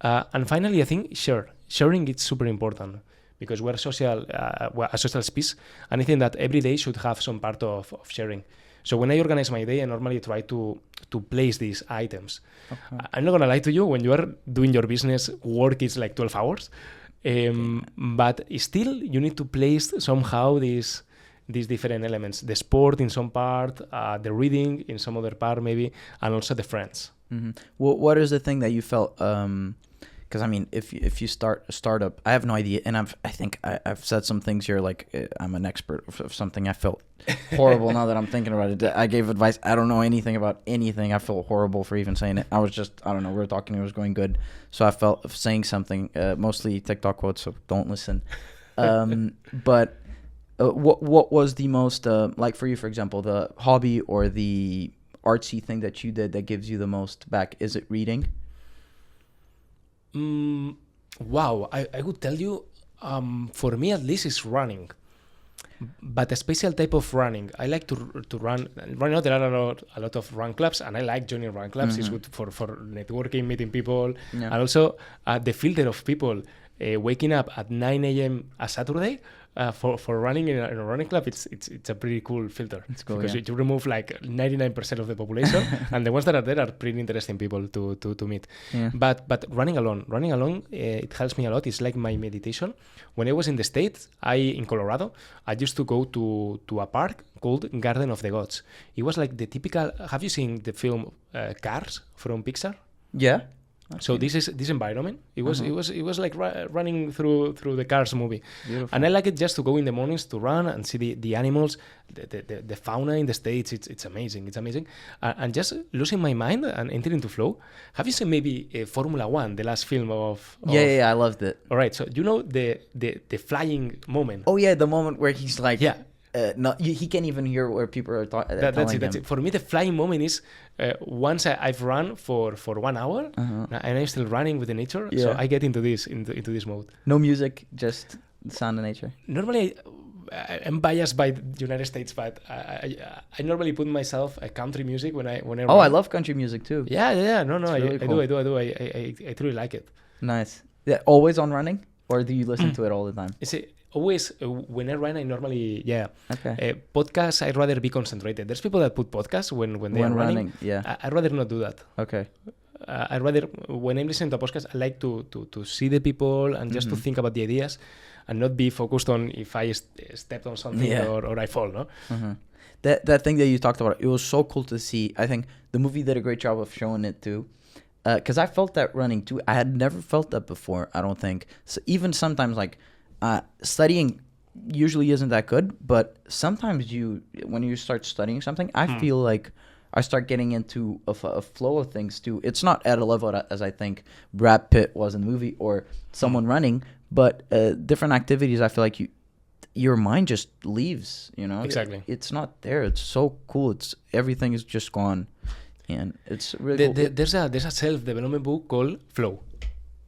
And finally, I think sharing is super important, because we're a social species, and I think that every day should have some part of sharing. So when I organize my day, I normally try to place these items. Okay. I'm not going to lie to you, when you are doing your business, work is like 12 hours. But still, you need to place somehow these different elements. The sport in some part, the reading in some other part maybe, and also the friends. Well, what is the thing that you felt... Because I mean, if you start a startup, I have no idea, and I think I've said some things here, like I'm an expert of something. I felt horrible now that I'm thinking about it. I gave advice. I don't know anything about anything. I felt horrible for even saying it. I don't know. We were talking. It was going good, so I felt saying something. Mostly TikTok quotes, so don't listen. But what was the most like for you, for example, the hobby or the artsy thing that you did that gives you the most back? Is it reading? Wow, I would tell you, for me at least, it's running, but a special type of running. I like to run. Right now there are a lot of run clubs, and I like joining run clubs. It's good for networking, meeting people, and also the filter of people waking up at 9 a.m. a Saturday for running in a running club. It's a pretty cool filter. It's cool, because you remove like 99% of the population, and the ones that are there are pretty interesting people to meet. Yeah. But running alone, it helps me a lot. It's like my meditation. When I was in the States, in Colorado, I used to go to a park called Garden of the Gods. It was like the typical. Have you seen the film Cars from Pixar? Yeah. So Okay. this environment, it was like running through the Cars movie, Beautiful. and I like it just to go in the mornings to run and see the animals, the fauna in the States. It's amazing. It's amazing, and just losing my mind and entering into flow. Have you seen maybe Formula One, the last film of? Yeah, I loved it. All right, so you know the flying moment. Oh yeah, the moment where he's like, Yeah. no, he can't even hear where people are That's telling it. him. For me, the flying moment is once I've run for 1 hour and I'm still running with the nature. So Yeah. I get into this mode. No music, just the sound of nature. Normally, I'm biased by the United States, but I normally put myself a country music when I Oh, I run. love country music too. Yeah. No, I really cool. I do. I truly like it. Nice. Yeah, always on running, or do you listen to it all the time? It's always when I run, I normally Okay. podcasts. I'd rather be concentrated. There's people that put podcasts when they are When running. running, yeah. I'd rather not do that. Okay. I'd rather when I'm listening to a podcast, I like to see the people and just to think about the ideas, and not be focused on if I stepped on something Yeah. or I fall. No. That thing that you talked about, it was so cool to see. I think the movie did a great job of showing it too. Because I felt that running too. I had never felt that before, I don't think. So even sometimes, like, studying usually isn't that good, but sometimes when you start studying something, I feel like I start getting into a flow of things too. It's not at a level as I think Brad Pitt was in the movie or someone running, but different activities, I feel like your mind just leaves, you know? Exactly. It's not there. It's so cool. Everything is just gone. And it's really cool. There's a self-development book called Flow.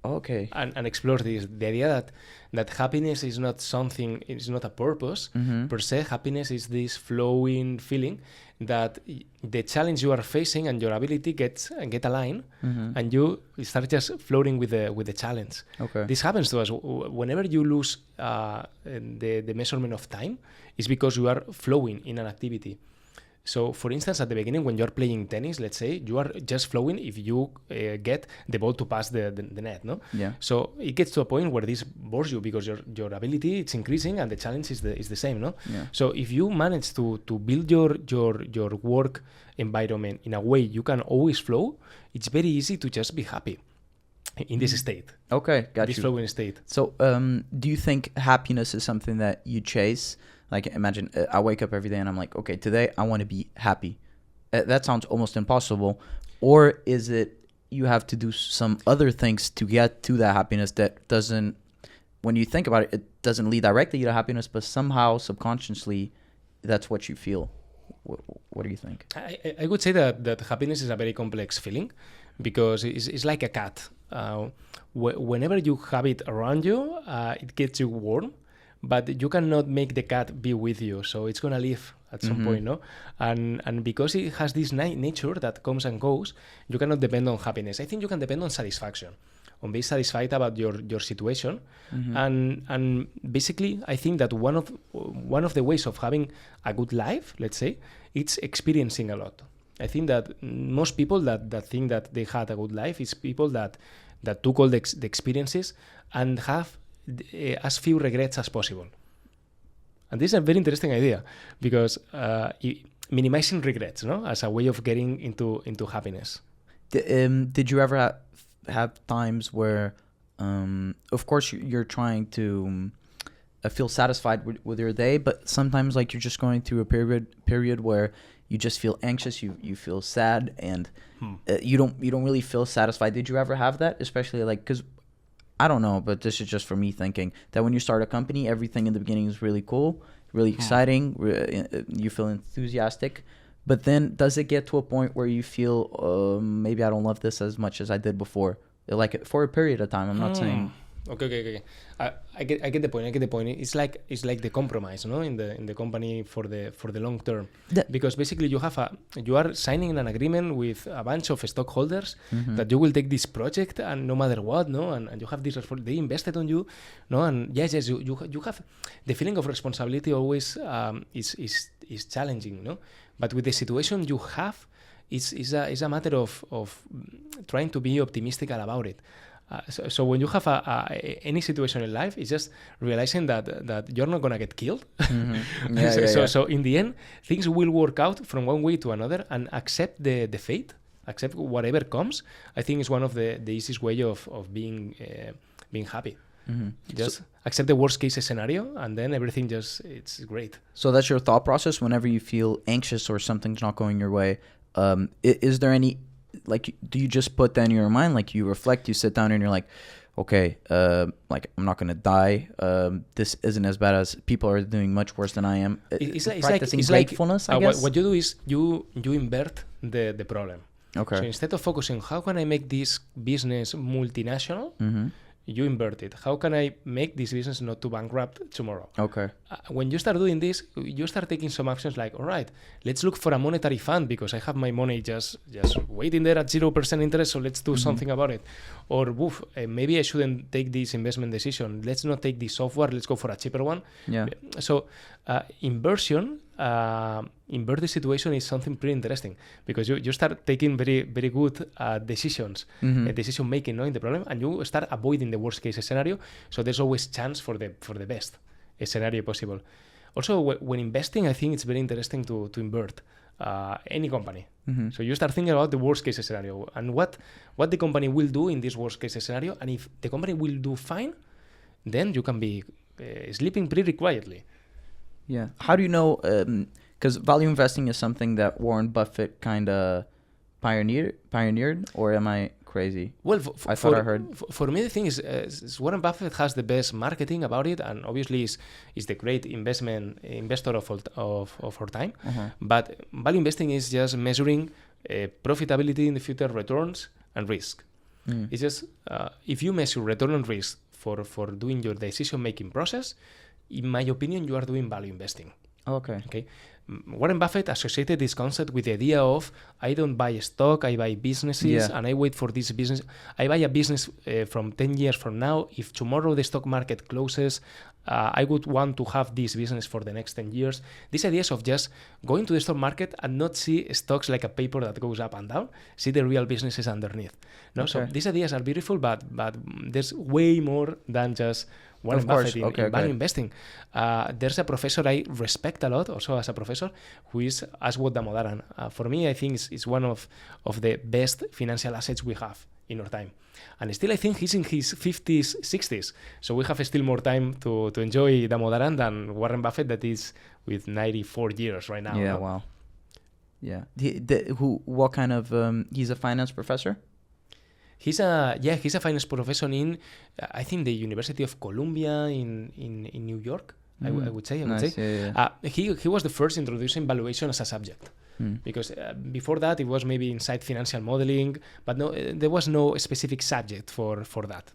Okay. And explore this. The idea that happiness is not something, it's not a purpose per se. Happiness is this flowing feeling that the challenge you are facing and your ability get aligned, and you start just floating with the challenge. Okay. This happens to us whenever you lose the measurement of time. It's because you are flowing in an activity. So, for instance, at the beginning, when you're playing tennis, let's say, you are just flowing if you get the ball to pass the net, no? Yeah. So it gets to a point where this bores you because your ability it's increasing and the challenge is the same, no? Yeah. So if you manage to build your work environment in a way you can always flow, it's very easy to just be happy in this state. Okay, got This you. flowing state. So, do you think happiness is something that you chase? Like, imagine I wake up every day and I'm like, okay, today I want to be happy. That sounds almost impossible. Or is it you have to do some other things to get to that happiness that doesn't, when you think about it, it doesn't lead directly to happiness, but somehow subconsciously that's what you feel. What do you think? I would say that happiness is a very complex feeling because it's like a cat. Whenever you have it around you, it gets you warm. But you cannot make the cat be with you, so it's gonna leave at some point, no? And because it has this nature that comes and goes, you cannot depend on happiness. I think you can depend on satisfaction, on being satisfied about your situation, and basically, I think that one of the ways of having a good life, let's say, it's experiencing a lot. I think that most people that think that they had a good life is people that took all the experiences and have as few regrets as possible. And this is a very interesting idea because minimizing regrets, no, as a way of getting into happiness. Did you ever have times where, of course, you're trying to feel satisfied with your day, but sometimes like you're just going through a period where you just feel anxious, you feel sad, and you don't really feel satisfied. Did you ever have that, especially like because I don't know, but this is just for me thinking that when you start a company, everything in the beginning is really cool, really exciting, you feel enthusiastic, but then does it get to a point where you feel maybe I don't love this as much as I did before, like for a period of time? I'm not saying. Okay. I get the point. It's like the compromise, no, in the company for the long term, because basically you are signing an agreement with a bunch of stockholders that you will take this project and no matter what, no, and you have this they invested on you, no, and yes, you have the feeling of responsibility always is challenging, no, but with the situation you have, it's a matter of trying to be optimistic about it. So when you have any situation in life, it's just realizing that you're not gonna get killed. So in the end, things will work out from one way to another, and accept the fate accept whatever comes, I think is one of the easiest way of being happy. Just accept the worst case scenario, and then everything it's great. So that's your thought process whenever you feel anxious or something's not going your way. Is there any, like, do you just put that in your mind, like you reflect, you sit down and you're like, okay, like I'm not gonna die. This isn't as bad as people are doing much worse than I am. It's practicing like gratefulness, I guess. What you do is you invert the problem. Okay. So instead of focusing how can I make this business multinational, you invert it. How can I make this business not to bankrupt tomorrow? Okay. When you start doing this, you start taking some actions like, all right, let's look for a monetary fund because I have my money just waiting there at 0% interest, so let's do something about it. Or, maybe I shouldn't take this investment decision. Let's not take this software. Let's go for a cheaper one. Yeah. So inversion, invert the situation is something pretty interesting because you start taking very, very good decisions, decision making in the problem, and you start avoiding the worst case scenario. So there's always chance for the best scenario possible. Also, when investing, I think it's very interesting to invert any company. So you start thinking about the worst case scenario and what the company will do in this worst case scenario, and if the company will do fine, then you can be sleeping pretty quietly. Yeah. How do you know? Because value investing is something that Warren Buffett kind of pioneered, or am I crazy? Well, I thought I heard. For me, the thing is Warren Buffett has the best marketing about it, and obviously is the great investor of our time. But value investing is just measuring profitability in the future, returns and risk. It's just if you measure return and risk for doing your decision making process, in my opinion, you are doing value investing. Okay. Warren Buffett associated this concept with the idea of I don't buy stock, I buy businesses, and I wait for this business. I buy a business from 10 years from now. If tomorrow the stock market closes, I would want to have this business for the next 10 years. These ideas of just going to the stock market and not see stocks like a paper that goes up and down, see the real businesses underneath. So these ideas are beautiful, but there's way more than just Warren Buffett in value investing. There's a professor I respect a lot, also as a professor, who is Ashwat Damodaran. For me, I think it's one of the best financial assets we have in our time. And still, I think he's in his 50s, 60s. So we have still more time to enjoy Damodaran than Warren Buffett, that is with 94 years right now. Yeah, wow. Yeah. What kind of, he's a finance professor? He's a finance professor in, I think, the University of Columbia in New York. I would say. Yeah. He was the first introducing valuation as a subject. Because before that it was maybe inside financial modeling, but no, there was no specific subject for that.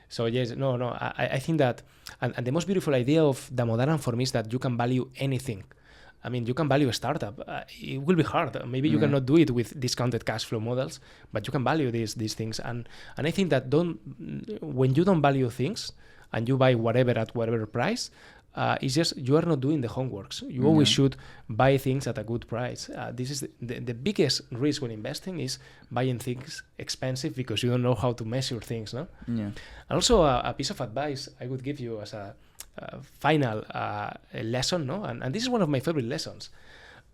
So yes, I think that, and the most beautiful idea of Damodaran for me is that you can value anything. I mean, you can value a startup. It will be hard. Maybe you cannot do it with discounted cash flow models, but you can value these things. And I think that when you don't value things and you buy whatever at whatever price, it's just you are not doing the homeworks. You always should buy things at a good price. This is the biggest risk when investing is buying things expensive because you don't know how to measure things. No. Yeah. And also a piece of advice I would give you as a final lesson, no, and this is one of my favorite lessons.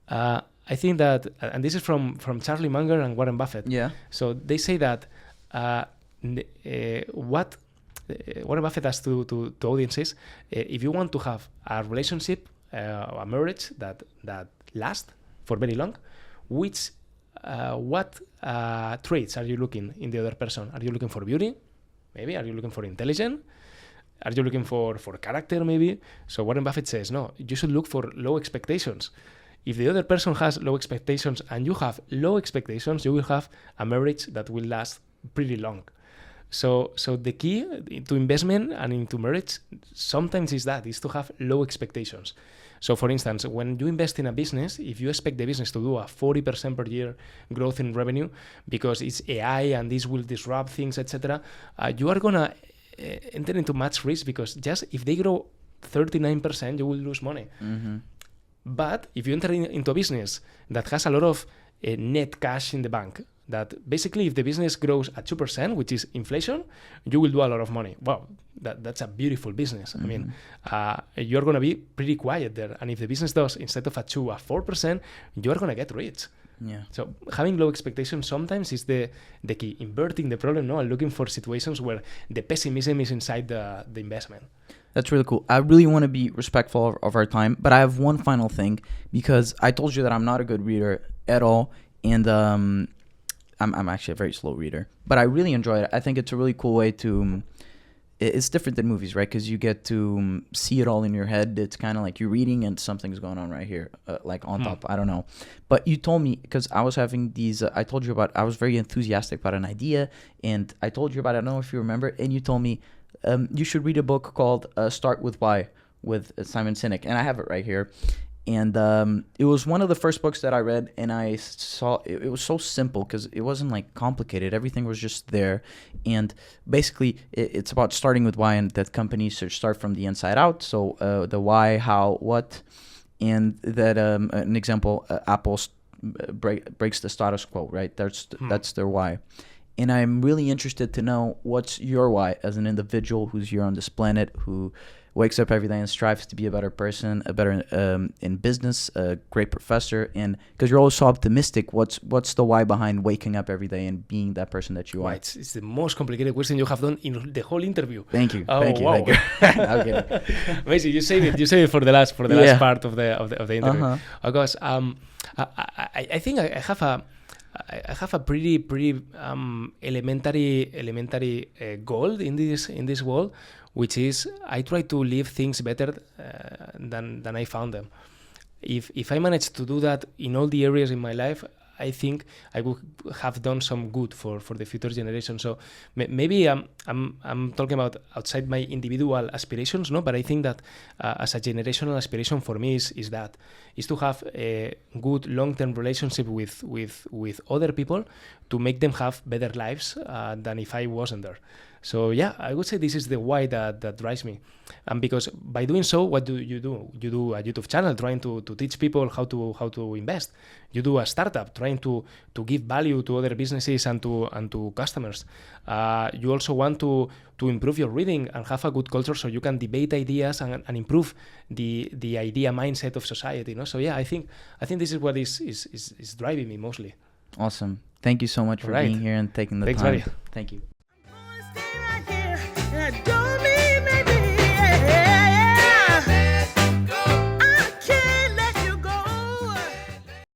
I think that, and this is from Charlie Munger and Warren Buffett. Yeah. So they say that what Warren Buffett asks to audiences, if you want to have a relationship, a marriage that lasts for very long, what traits are you looking in the other person? Are you looking for beauty? Maybe. Are you looking for intelligence? Are you looking for character, maybe? So Warren Buffett says, no, you should look for low expectations. If the other person has low expectations and you have low expectations, you will have a marriage that will last pretty long. So the key to investment and into marriage sometimes is to have low expectations. So for instance, when you invest in a business, if you expect the business to do a 40% per year growth in revenue because it's AI and this will disrupt things, etc., you are going to enter into much risk because just if they grow 39%, you will lose money. But if you enter into a business that has a lot of net cash in the bank, that basically if the business grows at 2%, which is inflation, you will do a lot of money. Wow, that's a beautiful business. I mean, you're going to be pretty quiet there. And if the business does, instead of a 2, a 4%, you are going to get rich. Yeah. So having low expectations sometimes is the key. Inverting the problem, no, and looking for situations where the pessimism is inside the investment. That's really cool. I really want to be respectful of our time, but I have one final thing, because I told you that I'm not a good reader at all, and I'm actually a very slow reader, but I really enjoy it. I think it's a really cool way to. It's different than movies, right? Because you get to see it all in your head. It's kind of like you're reading and something's going on right here, like on top. I don't know. But you told me, because I was having these, I told you about, I was very enthusiastic about an idea, and I told you about it, I don't know if you remember, and you told me you should read a book called Start With Why with Simon Sinek, and I have it right here. And it was one of the first books that I read, and I saw it was so simple because it wasn't like complicated. Everything was just there. And basically, it's about starting with why, and that companies should start from the inside out. So the why, how, what, and that an example, Apple breaks the status quo, right? That's their why. And I'm really interested to know what's your why as an individual who's here on this planet, who wakes up every day and strives to be a better person, a better in business, a great professor. And because you're always so optimistic, what's the why behind waking up every day and being that person that you are? It's the most complicated question you have done in the whole interview. Thank you. Oh, Thank you. wow. Thank you. Okay. Amazing. You saved it for the last part of the interview. Because I think I have a pretty elementary goal in this world, which is I try to leave things better than I found them. If I manage to do that in all the areas in my life, I think I would have done some good for the future generation. So maybe I'm talking about outside my individual aspirations, no? But I think that as a generational aspiration for me is to have a good long-term relationship with other people, to make them have better lives than if I wasn't there. So yeah, I would say this is the why that drives me. And because by doing so, what do? You do a YouTube channel trying to teach people how to invest. You do a startup trying to give value to other businesses and to customers. You also want to improve your reading and have a good culture so you can debate ideas and improve the idea mindset of society. No? So yeah, I think this is what is driving me mostly. Awesome. Thank you so much for being here and taking the Thanks, time. Buddy. Thank you. I don't